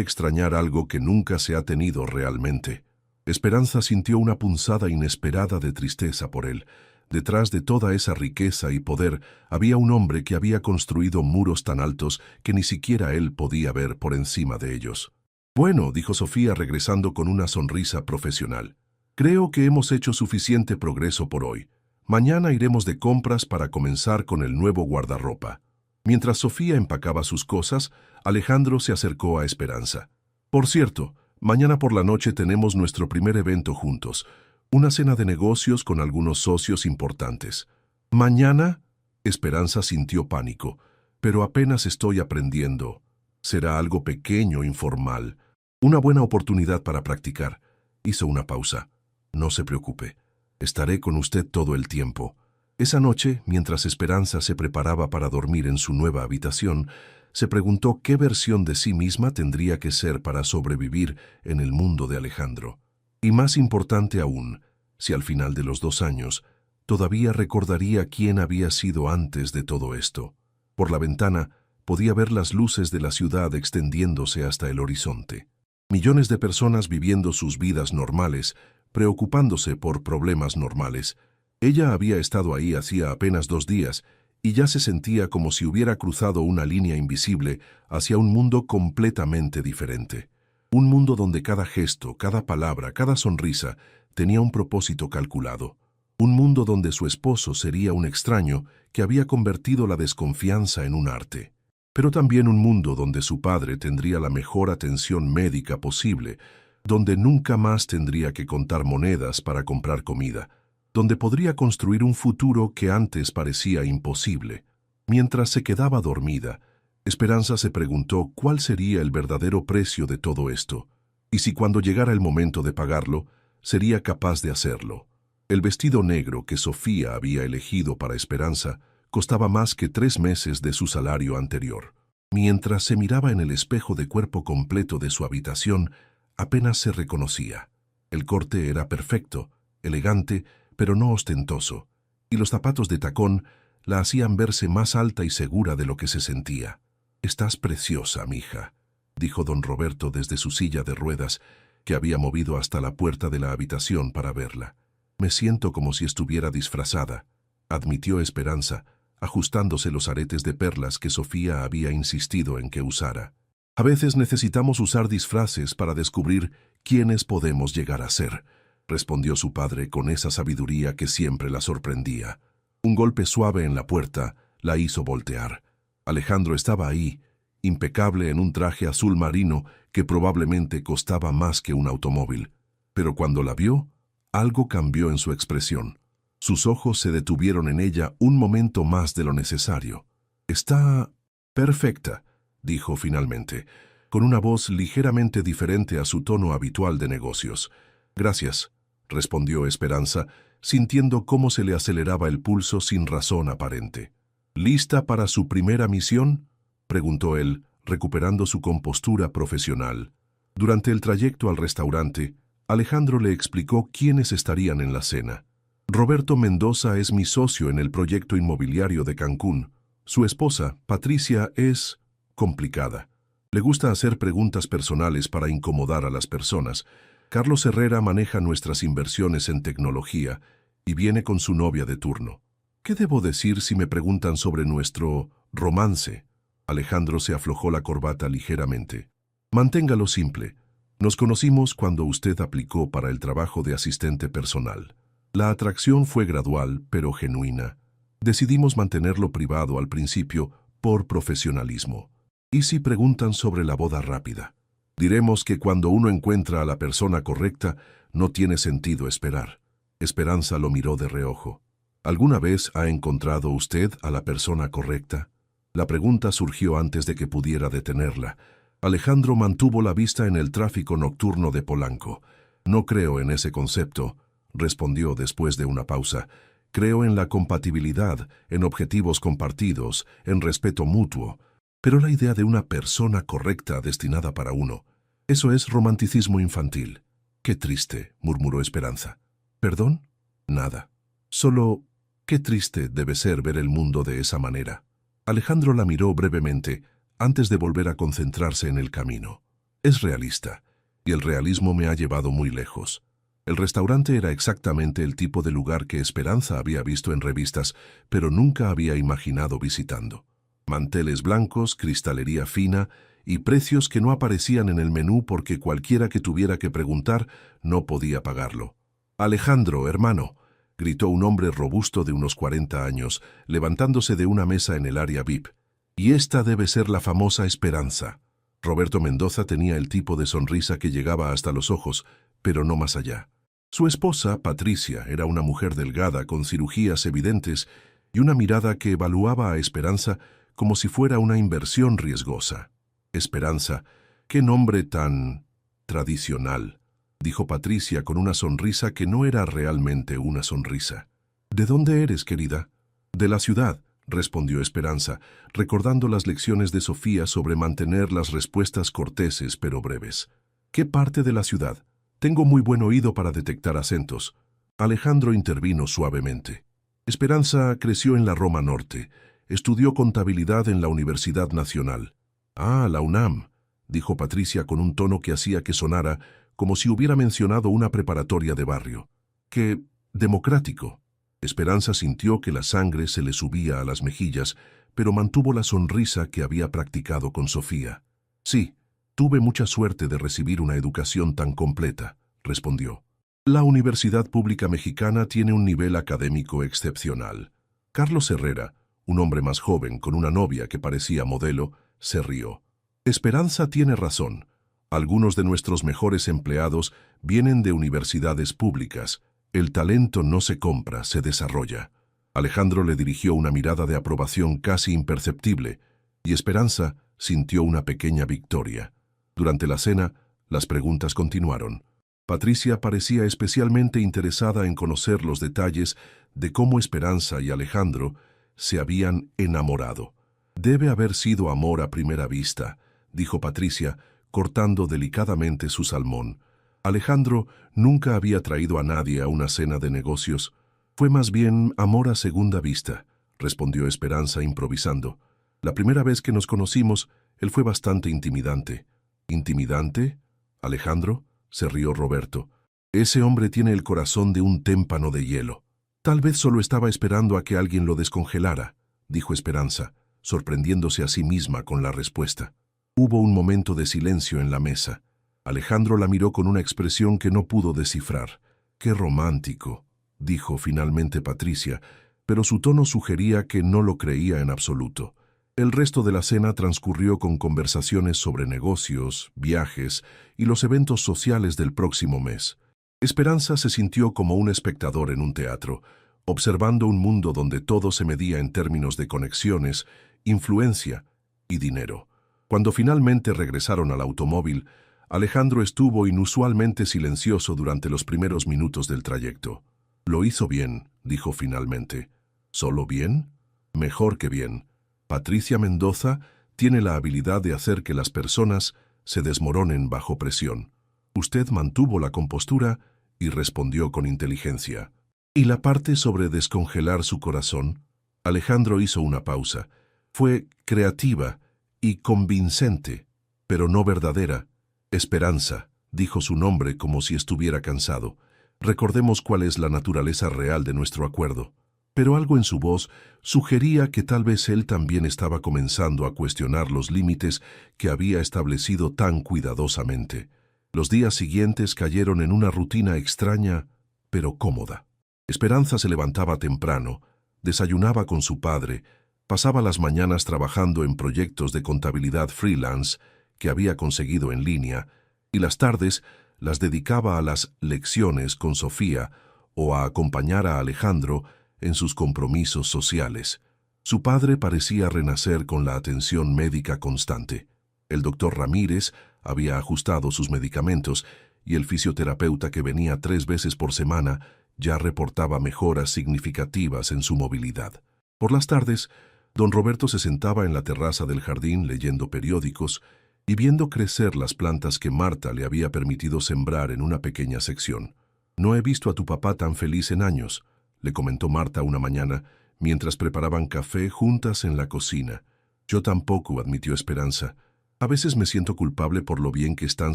S1: extrañar algo que nunca se ha tenido realmente. Esperanza sintió una punzada inesperada de tristeza por él. Detrás de toda esa riqueza y poder había un hombre que había construido muros tan altos que ni siquiera él podía ver por encima de ellos. Bueno, dijo Sofía regresando con una sonrisa profesional. Creo que hemos hecho suficiente progreso por hoy. Mañana iremos de compras para comenzar con el nuevo guardarropa. Mientras Sofía empacaba sus cosas, Alejandro se acercó a Esperanza. Por cierto, mañana por la noche tenemos nuestro primer evento juntos, una cena de negocios con algunos socios importantes. ¿Mañana? Esperanza sintió pánico, pero apenas estoy aprendiendo. Será algo pequeño, informal. Una buena oportunidad para practicar. Hizo una pausa. No se preocupe. Estaré con usted todo el tiempo. Esa noche, mientras Esperanza se preparaba para dormir en su nueva habitación, se preguntó qué versión de sí misma tendría que ser para sobrevivir en el mundo de Alejandro. Y más importante aún, si al final de los 2 años, todavía recordaría quién había sido antes de todo esto. Por la ventana, podía ver las luces de la ciudad extendiéndose hasta el horizonte. Millones de personas viviendo sus vidas normales, preocupándose por problemas normales. Ella había estado ahí hacía apenas 2 días y ya se sentía como si hubiera cruzado una línea invisible hacia un mundo completamente diferente. Un mundo donde cada gesto, cada palabra, cada sonrisa tenía un propósito calculado. Un mundo donde su esposo sería un extraño que había convertido la desconfianza en un arte. Pero también un mundo donde su padre tendría la mejor atención médica posible, donde nunca más tendría que contar monedas para comprar comida, donde podría construir un futuro que antes parecía imposible. Mientras se quedaba dormida, Esperanza se preguntó cuál sería el verdadero precio de todo esto, y si cuando llegara el momento de pagarlo, sería capaz de hacerlo. El vestido negro que Sofía había elegido para Esperanza costaba más que 3 meses de su salario anterior. Mientras se miraba en el espejo de cuerpo completo de su habitación, apenas se reconocía. El corte era perfecto, elegante, pero no ostentoso, y los zapatos de tacón la hacían verse más alta y segura de lo que se sentía. «Estás preciosa, mija», dijo don Roberto desde su silla de ruedas, que había movido hasta la puerta de la habitación para verla. «Me siento como si estuviera disfrazada», admitió Esperanza, ajustándose los aretes de perlas que Sofía había insistido en que usara. «A veces necesitamos usar disfraces para descubrir quiénes podemos llegar a ser», respondió su padre con esa sabiduría que siempre la sorprendía. Un golpe suave en la puerta la hizo voltear. Alejandro estaba ahí, impecable en un traje azul marino que probablemente costaba más que un automóvil. Pero cuando la vio, algo cambió en su expresión. Sus ojos se detuvieron en ella un momento más de lo necesario. «Está perfecta», dijo finalmente, con una voz ligeramente diferente a su tono habitual de negocios. «Gracias», respondió Esperanza, sintiendo cómo se le aceleraba el pulso sin razón aparente. «¿Lista para su primera misión?», preguntó él, recuperando su compostura profesional. Durante el trayecto al restaurante, Alejandro le explicó quiénes estarían en la cena. «Roberto Mendoza es mi socio en el proyecto inmobiliario de Cancún. Su esposa, Patricia, es complicada. Le gusta hacer preguntas personales para incomodar a las personas. Carlos Herrera maneja nuestras inversiones en tecnología y viene con su novia de turno. ¿Qué debo decir si me preguntan sobre nuestro romance?». Alejandro se aflojó la corbata ligeramente. «Manténgalo simple. Nos conocimos cuando usted aplicó para el trabajo de asistente personal. La atracción fue gradual, pero genuina. Decidimos mantenerlo privado al principio por profesionalismo. ¿Y si preguntan sobre la boda rápida? Diremos que cuando uno encuentra a la persona correcta, no tiene sentido esperar». Esperanza lo miró de reojo. «¿Alguna vez ha encontrado usted a la persona correcta?». La pregunta surgió antes de que pudiera detenerla. Alejandro mantuvo la vista en el tráfico nocturno de Polanco. «No creo en ese concepto», respondió después de una pausa. «Creo en la compatibilidad, en objetivos compartidos, en respeto mutuo. Pero la idea de una persona correcta destinada para uno, eso es romanticismo infantil». «Qué triste», murmuró Esperanza. «¿Perdón?» «Nada. Solo, qué triste debe ser ver el mundo de esa manera». Alejandro la miró brevemente, antes de volver a concentrarse en el camino. Es realista, y el realismo me ha llevado muy lejos. El restaurante era exactamente el tipo de lugar que Esperanza había visto en revistas, pero nunca había imaginado visitando. Manteles blancos, cristalería fina y precios que no aparecían en el menú porque cualquiera que tuviera que preguntar no podía pagarlo. «Alejandro, hermano», gritó un hombre robusto de unos 40 años, levantándose de una mesa en el área VIP. «Y esta debe ser la famosa Esperanza». Roberto Mendoza tenía el tipo de sonrisa que llegaba hasta los ojos, pero no más allá. Su esposa, Patricia, era una mujer delgada con cirugías evidentes y una mirada que evaluaba a Esperanza como si fuera una inversión riesgosa. Esperanza, qué nombre tan tradicional, dijo Patricia con una sonrisa que no era realmente una sonrisa. ¿De dónde eres, querida? De la ciudad, respondió Esperanza, recordando las lecciones de Sofía sobre mantener las respuestas corteses pero breves. ¿Qué parte de la ciudad? Tengo muy buen oído para detectar acentos. Alejandro intervino suavemente. Esperanza creció en la Roma Norte. Estudió contabilidad en la Universidad Nacional. «Ah, la UNAM», dijo Patricia con un tono que hacía que sonara como si hubiera mencionado una preparatoria de barrio. «¡Qué democrático!». Esperanza sintió que la sangre se le subía a las mejillas, pero mantuvo la sonrisa que había practicado con Sofía. «Sí, tuve mucha suerte de recibir una educación tan completa», respondió. «La Universidad Pública Mexicana tiene un nivel académico excepcional». Carlos Herrera, un hombre más joven con una novia que parecía modelo, se rió. «Esperanza tiene razón. Algunos de nuestros mejores empleados vienen de universidades públicas. El talento no se compra, se desarrolla». Alejandro le dirigió una mirada de aprobación casi imperceptible, y Esperanza sintió una pequeña victoria. Durante la cena, las preguntas continuaron. Patricia parecía especialmente interesada en conocer los detalles de cómo Esperanza y Alejandro se habían enamorado. «Debe haber sido amor a primera vista», dijo Patricia, cortando delicadamente su salmón. Alejandro nunca había traído a nadie a una cena de negocios. «Fue más bien amor a segunda vista», respondió Esperanza improvisando. «La primera vez que nos conocimos, él fue bastante intimidante». «¿Intimidante? Alejandro?», se rió Roberto. «Ese hombre tiene el corazón de un témpano de hielo». «Tal vez solo estaba esperando a que alguien lo descongelara», dijo Esperanza, sorprendiéndose a sí misma con la respuesta. Hubo un momento de silencio en la mesa. Alejandro la miró con una expresión que no pudo descifrar. «Qué romántico», dijo finalmente Patricia, pero su tono sugería que no lo creía en absoluto. El resto de la cena transcurrió con conversaciones sobre negocios, viajes y los eventos sociales del próximo mes. Esperanza se sintió como un espectador en un teatro, observando un mundo donde todo se medía en términos de conexiones, influencia y dinero. Cuando finalmente regresaron al automóvil, Alejandro estuvo inusualmente silencioso durante los primeros minutos del trayecto. «Lo hizo bien», dijo finalmente. «¿Solo bien?» «Mejor que bien. Patricia Mendoza tiene la habilidad de hacer que las personas se desmoronen bajo presión. Usted mantuvo la compostura y respondió con inteligencia». «¿Y la parte sobre descongelar su corazón?» Alejandro hizo una pausa. «Fue creativa y convincente, pero no verdadera». «Esperanza», dijo su nombre como si estuviera cansado. «Recordemos cuál es la naturaleza real de nuestro acuerdo». Pero algo en su voz sugería que tal vez él también estaba comenzando a cuestionar los límites que había establecido tan cuidadosamente. Los días siguientes cayeron en una rutina extraña, pero cómoda. Esperanza se levantaba temprano, desayunaba con su padre, pasaba las mañanas trabajando en proyectos de contabilidad freelance que había conseguido en línea, y las tardes las dedicaba a las lecciones con Sofía o a acompañar a Alejandro en sus compromisos sociales. Su padre parecía renacer con la atención médica constante. El doctor Ramírez había ajustado sus medicamentos y el fisioterapeuta que venía 3 veces por semana ya reportaba mejoras significativas en su movilidad. Por las tardes, don Roberto se sentaba en la terraza del jardín leyendo periódicos y viendo crecer las plantas que Marta le había permitido sembrar en una pequeña sección. «No he visto a tu papá tan feliz en años», le comentó Marta una mañana, mientras preparaban café juntas en la cocina. Yo tampoco, admitió Esperanza. A veces me siento culpable por lo bien que están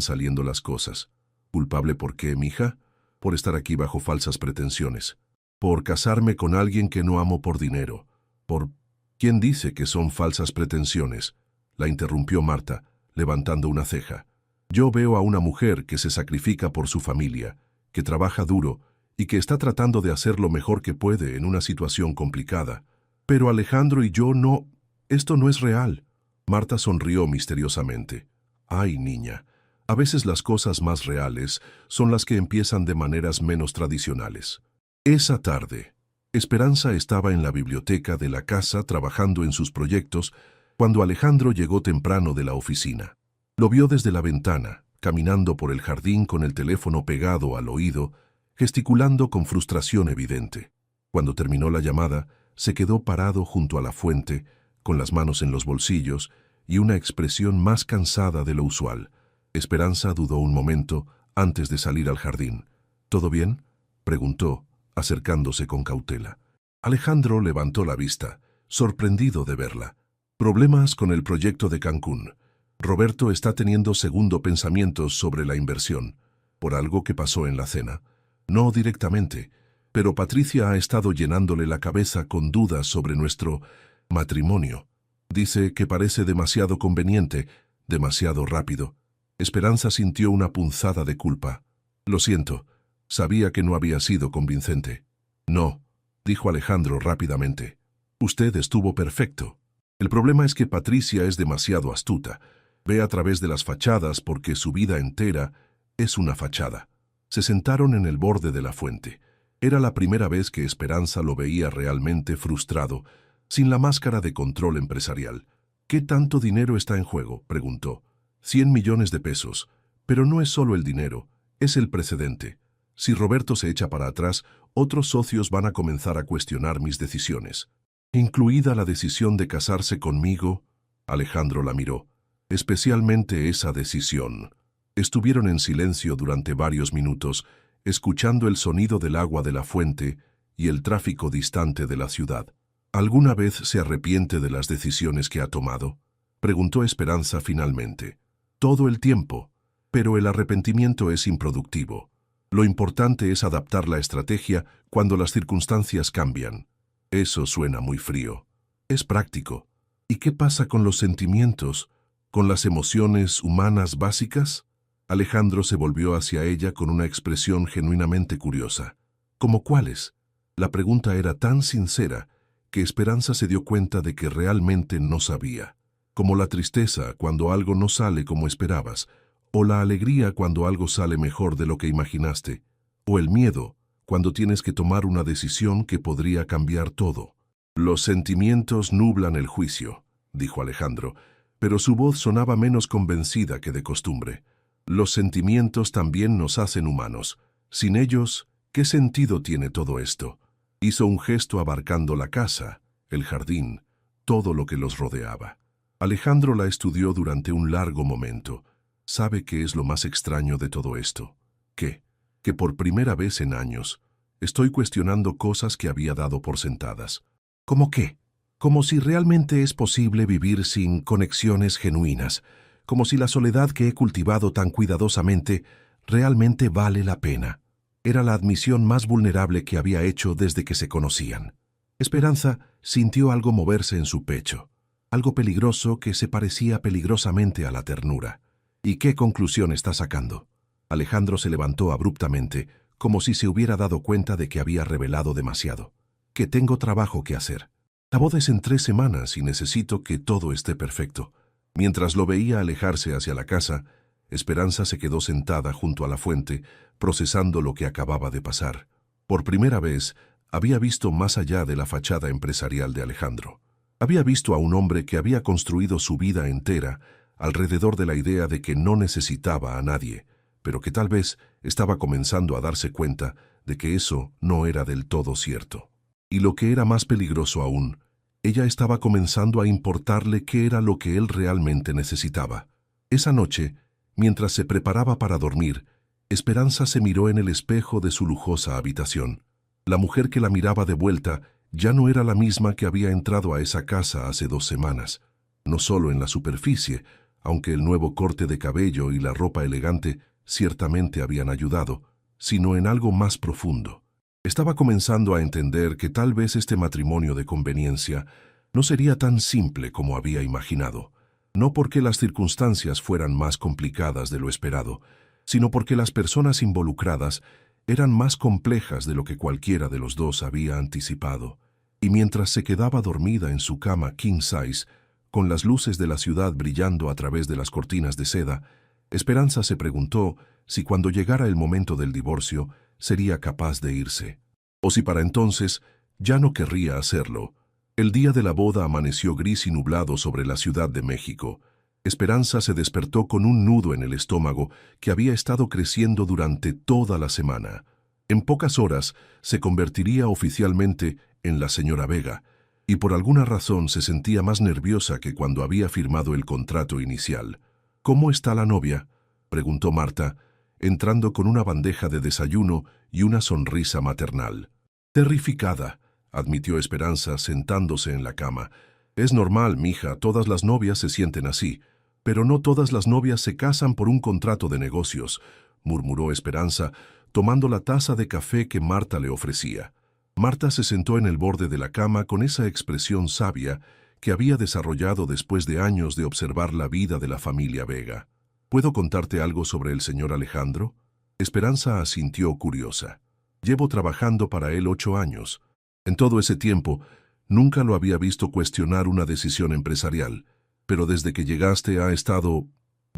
S1: saliendo las cosas. ¿Culpable por qué, mija? Por estar aquí bajo falsas pretensiones. Por casarme con alguien que no amo por dinero. Por... ¿Quién dice que son falsas pretensiones? La interrumpió Marta, levantando una ceja. Yo veo a una mujer que se sacrifica por su familia, que trabaja duro y que está tratando de hacer lo mejor que puede en una situación complicada. Pero Alejandro y yo no... Esto no es real. Marta sonrió misteriosamente. Ay, niña, a veces las cosas más reales son las que empiezan de maneras menos tradicionales. Esa tarde, Esperanza estaba en la biblioteca de la casa trabajando en sus proyectos cuando Alejandro llegó temprano de la oficina. Lo vio desde la ventana, caminando por el jardín con el teléfono pegado al oído, gesticulando con frustración evidente. Cuando terminó la llamada, se quedó parado junto a la fuente, con las manos en los bolsillos y una expresión más cansada de lo usual. Esperanza dudó un momento antes de salir al jardín. ¿Todo bien?, preguntó, acercándose con cautela. Alejandro levantó la vista, sorprendido de verla. Problemas con el proyecto de Cancún. Roberto está teniendo segundo pensamientos sobre la inversión, por algo que pasó en la cena. No directamente, pero Patricia ha estado llenándole la cabeza con dudas sobre nuestro matrimonio. Dice que parece demasiado conveniente, demasiado rápido. Esperanza sintió una punzada de culpa. Lo siento, sabía que no había sido convincente. No, dijo Alejandro rápidamente. Usted estuvo perfecto. El problema es que Patricia es demasiado astuta. Ve a través de las fachadas porque su vida entera es una fachada. Se sentaron en el borde de la fuente. Era la primera vez que Esperanza lo veía realmente frustrado, sin la máscara de control empresarial. ¿Qué tanto dinero está en juego?, preguntó. 100 millones de pesos. Pero no es solo el dinero, es el precedente. Si Roberto se echa para atrás, otros socios van a comenzar a cuestionar mis decisiones. Incluida la decisión de casarse conmigo. Alejandro la miró. Especialmente esa decisión. Estuvieron en silencio durante varios minutos, escuchando el sonido del agua de la fuente y el tráfico distante de la ciudad. ¿Alguna vez se arrepiente de las decisiones que ha tomado?, preguntó Esperanza finalmente. Todo el tiempo, pero el arrepentimiento es improductivo. Lo importante es adaptar la estrategia cuando las circunstancias cambian. Eso suena muy frío. Es práctico. ¿Y qué pasa con los sentimientos, con las emociones humanas básicas? Alejandro se volvió hacia ella con una expresión genuinamente curiosa. ¿Cómo cuáles? La pregunta era tan sincera que Esperanza se dio cuenta de que realmente no sabía. Como la tristeza cuando algo no sale como esperabas, o la alegría cuando algo sale mejor de lo que imaginaste, o el miedo cuando tienes que tomar una decisión que podría cambiar todo. Los sentimientos nublan el juicio, dijo Alejandro, pero su voz sonaba menos convencida que de costumbre. Los sentimientos también nos hacen humanos. Sin ellos, ¿qué sentido tiene todo esto? Hizo un gesto abarcando la casa, el jardín, todo lo que los rodeaba. Alejandro la estudió durante un largo momento. ¿Sabe qué es lo más extraño de todo esto? ¿Qué? Que por primera vez en años estoy cuestionando cosas que había dado por sentadas. ¿Cómo qué? Como si realmente es posible vivir sin conexiones genuinas, como si la soledad que he cultivado tan cuidadosamente realmente vale la pena. Era la admisión más vulnerable que había hecho desde que se conocían. Esperanza sintió algo moverse en su pecho, algo peligroso que se parecía peligrosamente a la ternura. ¿Y qué conclusión está sacando? Alejandro se levantó abruptamente, como si se hubiera dado cuenta de que había revelado demasiado. Que tengo trabajo que hacer. La boda es en 3 semanas y necesito que todo esté perfecto. Mientras lo veía alejarse hacia la casa, Esperanza se quedó sentada junto a la fuente, procesando lo que acababa de pasar. Por primera vez, había visto más allá de la fachada empresarial de Alejandro. Había visto a un hombre que había construido su vida entera alrededor de la idea de que no necesitaba a nadie, pero que tal vez estaba comenzando a darse cuenta de que eso no era del todo cierto. Y lo que era más peligroso aún, ella estaba comenzando a importarle qué era lo que él realmente necesitaba. Esa noche, mientras se preparaba para dormir, Esperanza se miró en el espejo de su lujosa habitación. La mujer que la miraba de vuelta ya no era la misma que había entrado a esa casa hace 2 semanas. no solo en la superficie, aunque el nuevo corte de cabello y la ropa elegante ciertamente habían ayudado, sino en algo más profundo. Estaba comenzando a entender que tal vez este matrimonio de conveniencia no sería tan simple como había imaginado, no porque las circunstancias fueran más complicadas de lo esperado, sino porque las personas involucradas eran más complejas de lo que cualquiera de los dos había anticipado. Y mientras se quedaba dormida en su cama king size, con las luces de la ciudad brillando a través de las cortinas de seda, Esperanza se preguntó si cuando llegara el momento del divorcio sería capaz de irse, o si para entonces ya no querría hacerlo. El día de la boda amaneció gris y nublado sobre la Ciudad de México. Esperanza se despertó con un nudo en el estómago que había estado creciendo durante toda la semana. En pocas horas se convertiría oficialmente en la señora Vega, y por alguna razón se sentía más nerviosa que cuando había firmado el contrato inicial. «¿Cómo está la novia?», preguntó Marta, entrando con una bandeja de desayuno y una sonrisa maternal. «Terrificada», admitió Esperanza sentándose en la cama. «Es normal, mija, todas las novias se sienten así, pero no todas las novias se casan por un contrato de negocios», murmuró Esperanza, tomando la taza de café que Marta le ofrecía. Marta se sentó en el borde de la cama con esa expresión sabia que había desarrollado después de años de observar la vida de la familia Vega. «¿Puedo contarte algo sobre el señor Alejandro?». Esperanza asintió curiosa. «Llevo trabajando para él 8 años. En todo ese tiempo, nunca lo había visto cuestionar una decisión empresarial, pero desde que llegaste ha estado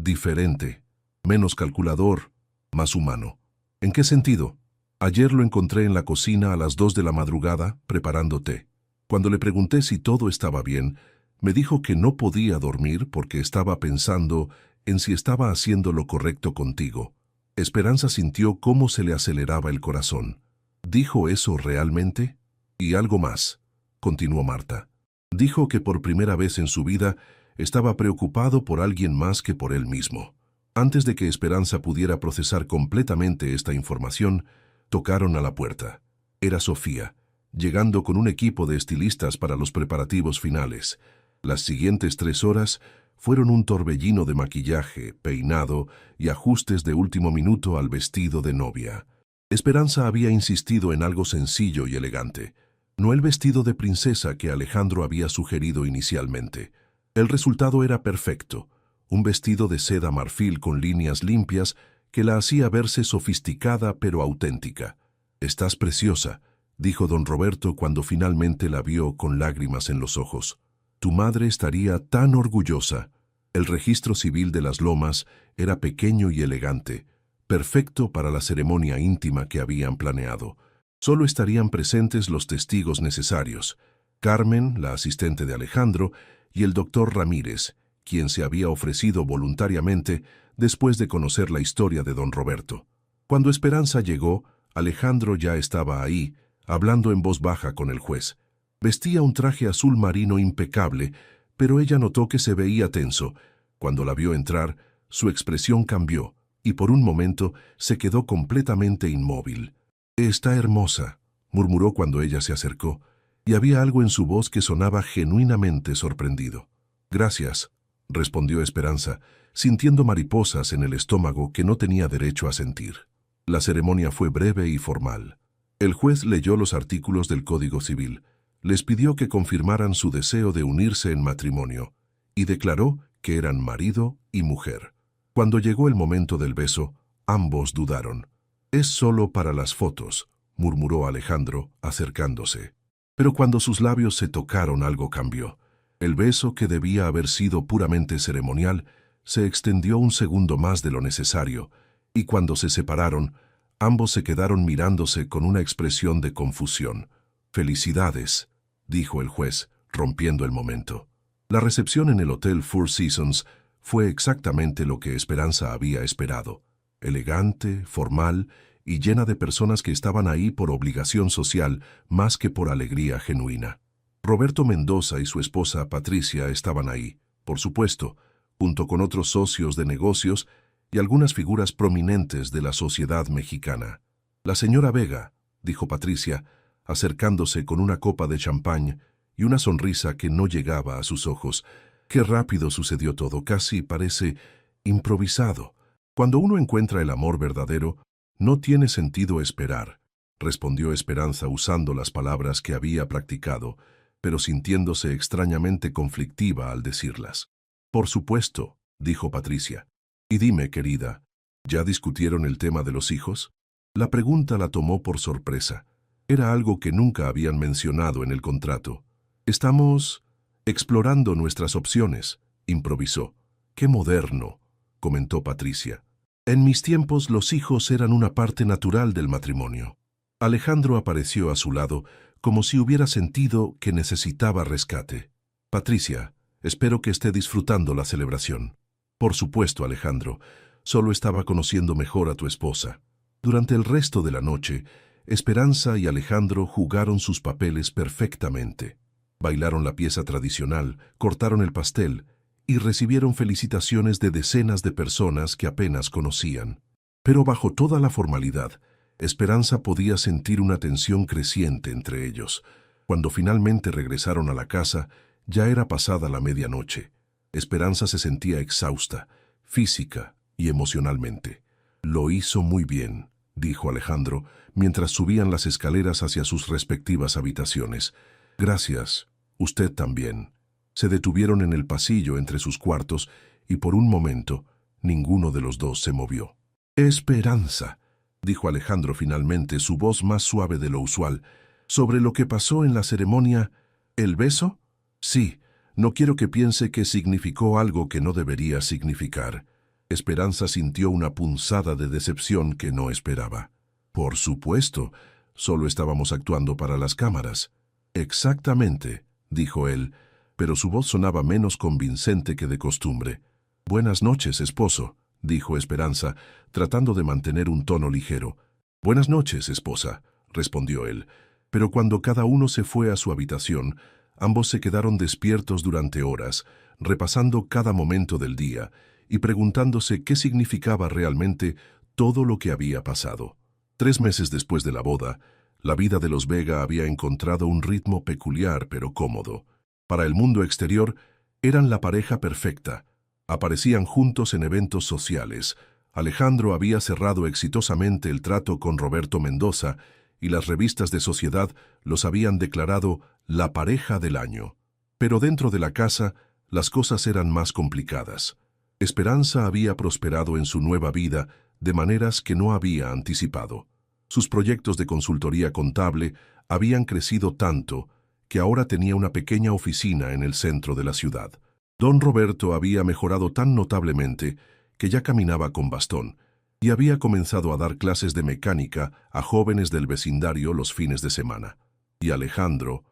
S1: diferente, menos calculador, más humano». «¿En qué sentido?». «Ayer lo encontré en la cocina a las 2 de la madrugada preparando té. Cuando le pregunté si todo estaba bien, me dijo que no podía dormir porque estaba pensando en si estaba haciendo lo correcto contigo». Esperanza sintió cómo se le aceleraba el corazón. «¿Dijo eso realmente?». «Y algo más», continuó Marta. «Dijo que por primera vez en su vida estaba preocupado por alguien más que por él mismo». Antes de que Esperanza pudiera procesar completamente esta información, tocaron a la puerta. Era Sofía, llegando con un equipo de estilistas para los preparativos finales. Las siguientes 3 horas fueron un torbellino de maquillaje, peinado y ajustes de último minuto al vestido de novia. Esperanza había insistido en algo sencillo y elegante, no el vestido de princesa que Alejandro había sugerido inicialmente. El resultado era perfecto, un vestido de seda marfil con líneas limpias que la hacía verse sofisticada pero auténtica. «Estás preciosa», dijo don Roberto cuando finalmente la vio con lágrimas en los ojos. «Tu madre estaría tan orgullosa». El registro civil de las Lomas era pequeño y elegante, perfecto para la ceremonia íntima que habían planeado. Solo estarían presentes los testigos necesarios: Carmen, la asistente de Alejandro, y el doctor Ramírez, quien se había ofrecido voluntariamente después de conocer la historia de don Roberto. Cuando Esperanza llegó, Alejandro ya estaba ahí, hablando en voz baja con el juez. Vestía un traje azul marino impecable, pero ella notó que se veía tenso. Cuando la vio entrar, su expresión cambió, y por un momento se quedó completamente inmóvil. «Está hermosa», murmuró cuando ella se acercó, y había algo en su voz que sonaba genuinamente sorprendido. «Gracias», respondió Esperanza, sintiendo mariposas en el estómago que no tenía derecho a sentir. La ceremonia fue breve y formal. El juez leyó los artículos del Código Civil, les pidió que confirmaran su deseo de unirse en matrimonio, y declaró que eran marido y mujer. Cuando llegó el momento del beso, ambos dudaron. «Es solo para las fotos», murmuró Alejandro, acercándose. Pero cuando sus labios se tocaron, algo cambió. El beso, que debía haber sido puramente ceremonial, se extendió un segundo más de lo necesario, y cuando se separaron, ambos se quedaron mirándose con una expresión de confusión. «Felicidades», dijo el juez, rompiendo el momento. La recepción en el Hotel Four Seasons fue exactamente lo que Esperanza había esperado: elegante, formal y llena de personas que estaban ahí por obligación social más que por alegría genuina. Roberto Mendoza y su esposa Patricia estaban ahí, por supuesto, junto con otros socios de negocios y algunas figuras prominentes de la sociedad mexicana. «La señora Vega», dijo Patricia, acercándose con una copa de champán y una sonrisa que no llegaba a sus ojos, Qué rápido sucedió todo, casi parece improvisado. Cuando uno encuentra el amor verdadero, no tiene sentido esperar, respondió Esperanza usando las palabras que había practicado, pero sintiéndose extrañamente conflictiva al decirlas. Por supuesto, dijo Patricia. Y dime, querida, ¿ya discutieron el tema de los hijos? La pregunta la tomó por sorpresa. Era algo que nunca habían mencionado en el contrato. Estamos explorando nuestras opciones, improvisó. Qué moderno, comentó Patricia. En mis tiempos los hijos eran una parte natural del matrimonio. Alejandro apareció a su lado como si hubiera sentido que necesitaba rescate. Patricia, espero que esté disfrutando la celebración. Por supuesto, Alejandro, solo estaba conociendo mejor a tu esposa. Durante el resto de la noche, Esperanza y Alejandro jugaron sus papeles perfectamente. Bailaron la pieza tradicional, cortaron el pastel y recibieron felicitaciones de decenas de personas que apenas conocían. Pero bajo toda la formalidad, Esperanza podía sentir una tensión creciente entre ellos. Cuando finalmente regresaron a la casa, ya era pasada la medianoche. Esperanza se sentía exhausta, física y emocionalmente. Lo hizo muy bien, dijo Alejandro, mientras subían las escaleras hacia sus respectivas habitaciones. Gracias, usted también. Se detuvieron en el pasillo entre sus cuartos y por un momento ninguno de los dos se movió. Esperanza, dijo Alejandro finalmente, su voz más suave de lo usual. ¿Sobre lo que pasó en la ceremonia? ¿El beso? Sí, no quiero que piense que significó algo que no debería significar. Esperanza sintió una punzada de decepción que no esperaba. Por supuesto, solo estábamos actuando para las cámaras. Exactamente, dijo él, pero su voz sonaba menos convincente que de costumbre. Buenas noches, esposo, dijo Esperanza, tratando de mantener un tono ligero. Buenas noches, esposa, respondió él, pero cuando cada uno se fue a su habitación, ambos se quedaron despiertos durante horas, repasando cada momento del día y preguntándose qué significaba realmente todo lo que había pasado. 3 meses después de la boda, la vida de los Vega había encontrado un ritmo peculiar pero cómodo. Para el mundo exterior, eran la pareja perfecta. Aparecían juntos en eventos sociales. Alejandro había cerrado exitosamente el trato con Roberto Mendoza y las revistas de sociedad los habían declarado la pareja del año. Pero dentro de la casa, las cosas eran más complicadas. Esperanza había prosperado en su nueva vida de maneras que no había anticipado. Sus proyectos de consultoría contable habían crecido tanto que ahora tenía una pequeña oficina en el centro de la ciudad. Don Roberto había mejorado tan notablemente que ya caminaba con bastón y había comenzado a dar clases de mecánica a jóvenes del vecindario los fines de semana. Y Alejandro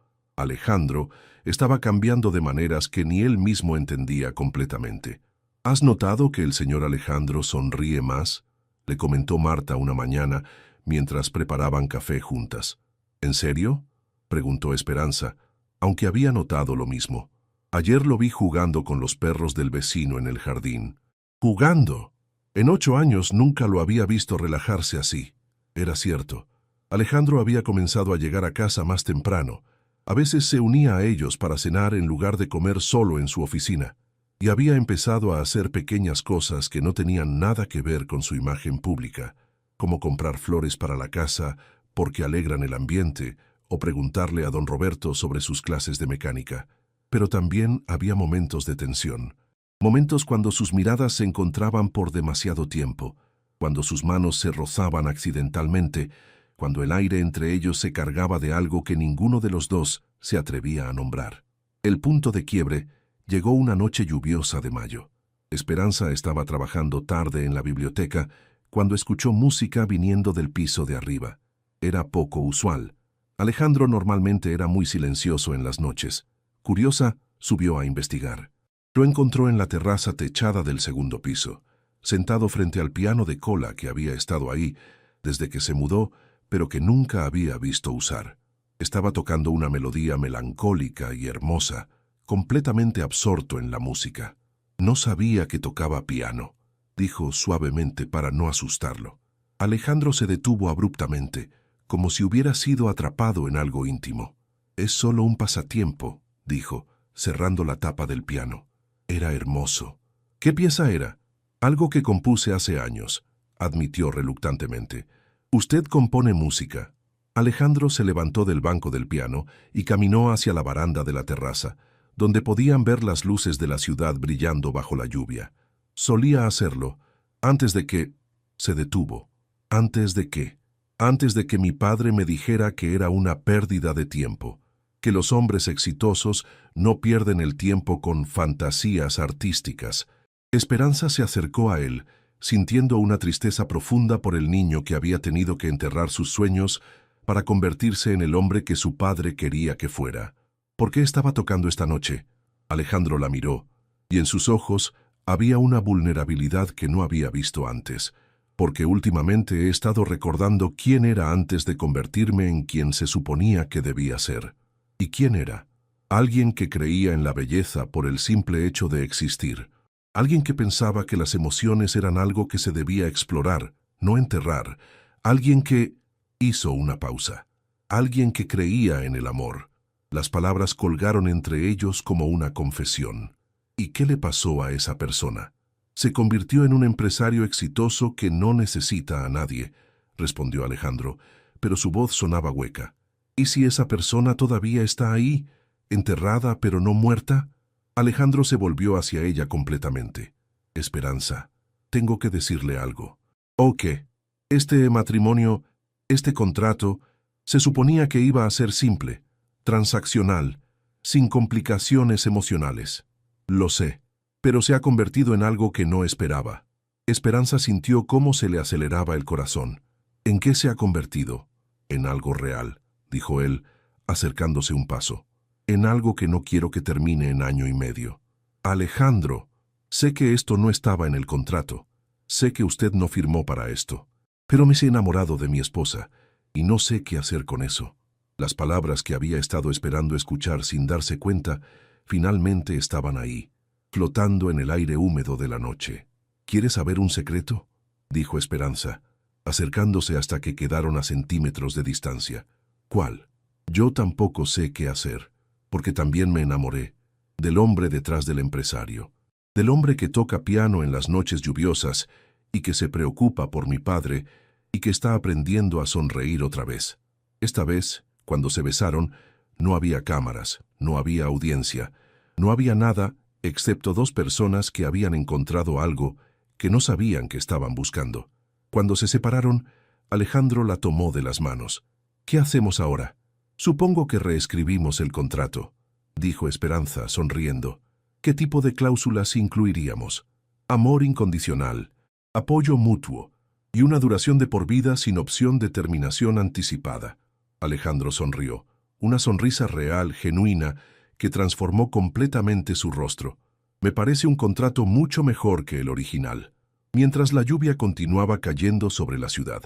S1: estaba cambiando de maneras que ni él mismo entendía completamente. ¿Has notado que el señor Alejandro sonríe más?, le comentó Marta una mañana mientras preparaban café juntas. ¿En serio?, preguntó Esperanza, aunque había notado lo mismo. Ayer lo vi jugando con los perros del vecino en el jardín. ¿Jugando? En 8 años nunca lo había visto relajarse así. Era cierto. Alejandro había comenzado a llegar a casa más temprano. A veces se unía a ellos para cenar en lugar de comer solo en su oficina. Y había empezado a hacer pequeñas cosas que no tenían nada que ver con su imagen pública, como comprar flores para la casa porque alegran el ambiente, o preguntarle a don Roberto sobre sus clases de mecánica. Pero también había momentos de tensión. Momentos cuando sus miradas se encontraban por demasiado tiempo, cuando sus manos se rozaban accidentalmente, cuando el aire entre ellos se cargaba de algo que ninguno de los dos se atrevía a nombrar. El punto de quiebre llegó una noche lluviosa de mayo. Esperanza estaba trabajando tarde en la biblioteca cuando escuchó música viniendo del piso de arriba. Era poco usual. Alejandro normalmente era muy silencioso en las noches. Curiosa, subió a investigar. Lo encontró en la terraza techada del segundo piso, sentado frente al piano de cola que había estado ahí desde que se mudó, pero que nunca había visto usar. Estaba tocando una melodía melancólica y hermosa, completamente absorto en la música. No sabía que tocaba piano, dijo suavemente para no asustarlo. Alejandro se detuvo abruptamente, como si hubiera sido atrapado en algo íntimo. Es solo un pasatiempo, dijo, cerrando la tapa del piano. Era hermoso. ¿Qué pieza era? Algo que compuse hace años, admitió reluctantemente. Usted compone música. Alejandro se levantó del banco del piano y caminó hacia la baranda de la terraza, donde podían ver las luces de la ciudad brillando bajo la lluvia. Solía hacerlo, antes de que... Se detuvo. Antes de que mi padre me dijera que era una pérdida de tiempo, que los hombres exitosos no pierden el tiempo con fantasías artísticas. Esperanza se acercó a él, sintiendo una tristeza profunda por el niño que había tenido que enterrar sus sueños para convertirse en el hombre que su padre quería que fuera. ¿Por qué estaba tocando esta noche? Alejandro la miró, y en sus ojos había una vulnerabilidad que no había visto antes. Porque últimamente he estado recordando quién era antes de convertirme en quien se suponía que debía ser. ¿Y quién era? Alguien que creía en la belleza por el simple hecho de existir. Alguien que pensaba que las emociones eran algo que se debía explorar, no enterrar. Alguien que... Hizo una pausa. Alguien que creía en el amor. Las palabras colgaron entre ellos como una confesión. ¿Y qué le pasó a esa persona? Se convirtió en un empresario exitoso que no necesita a nadie, respondió Alejandro, pero su voz sonaba hueca. ¿Y si esa persona todavía está ahí, enterrada pero no muerta? Alejandro se volvió hacia ella completamente. Esperanza, tengo que decirle algo. ¿O qué? Este matrimonio, este contrato, se suponía que iba a ser simple, transaccional, sin complicaciones emocionales. Lo sé. Pero se ha convertido en algo que no esperaba. Esperanza sintió cómo se le aceleraba el corazón. ¿En qué se ha convertido? En algo real, dijo él, acercándose un paso. En algo que no quiero que termine en año y medio. Alejandro, sé que esto no estaba en el contrato. Sé que usted no firmó para esto. Pero me he enamorado de mi esposa, y no sé qué hacer con eso. Las palabras que había estado esperando escuchar sin darse cuenta, finalmente estaban ahí, flotando en el aire húmedo de la noche. ¿Quieres saber un secreto?, dijo Esperanza, acercándose hasta que quedaron a centímetros de distancia. ¿Cuál? Yo tampoco sé qué hacer, porque también me enamoré del hombre detrás del empresario, del hombre que toca piano en las noches lluviosas y que se preocupa por mi padre y que está aprendiendo a sonreír otra vez. Esta vez, cuando se besaron, no había cámaras, no había audiencia, no había nada excepto dos personas que habían encontrado algo que no sabían que estaban buscando. Cuando se separaron, Alejandro la tomó de las manos. ¿Qué hacemos ahora? Supongo que reescribimos el contrato, dijo Esperanza, sonriendo. ¿Qué tipo de cláusulas incluiríamos? Amor incondicional, apoyo mutuo y una duración de por vida sin opción de terminación anticipada. Alejandro sonrió, una sonrisa real, genuina, que transformó completamente su rostro. Me parece un contrato mucho mejor que el original. Mientras la lluvia continuaba cayendo sobre la ciudad,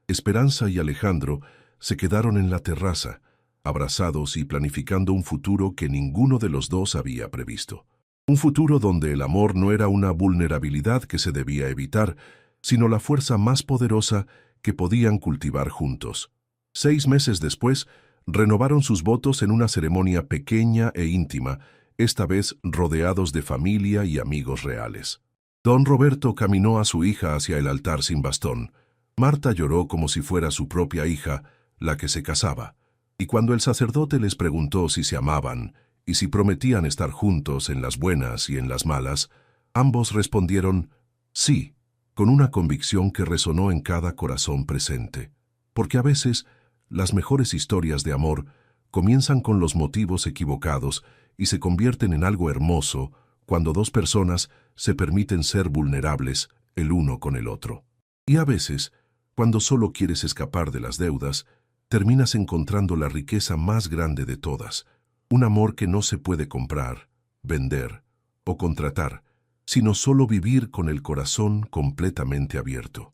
S1: Esperanza y Alejandro se quedaron en la terraza, abrazados y planificando un futuro que ninguno de los dos había previsto. Un futuro donde el amor no era una vulnerabilidad que se debía evitar, sino la fuerza más poderosa que podían cultivar juntos. 6 meses después, renovaron sus votos en una ceremonia pequeña e íntima, esta vez rodeados de familia y amigos reales. Don Roberto caminó a su hija hacia el altar sin bastón. Marta lloró como si fuera su propia hija, la que se casaba. Y cuando el sacerdote les preguntó si se amaban y si prometían estar juntos en las buenas y en las malas, ambos respondieron sí, con una convicción que resonó en cada corazón presente. Porque a veces las mejores historias de amor comienzan con los motivos equivocados y se convierten en algo hermoso cuando dos personas se permiten ser vulnerables el uno con el otro. Y a veces, cuando solo quieres escapar de las deudas, terminas encontrando la riqueza más grande de todas, un amor que no se puede comprar, vender o contratar, sino solo vivir con el corazón completamente abierto.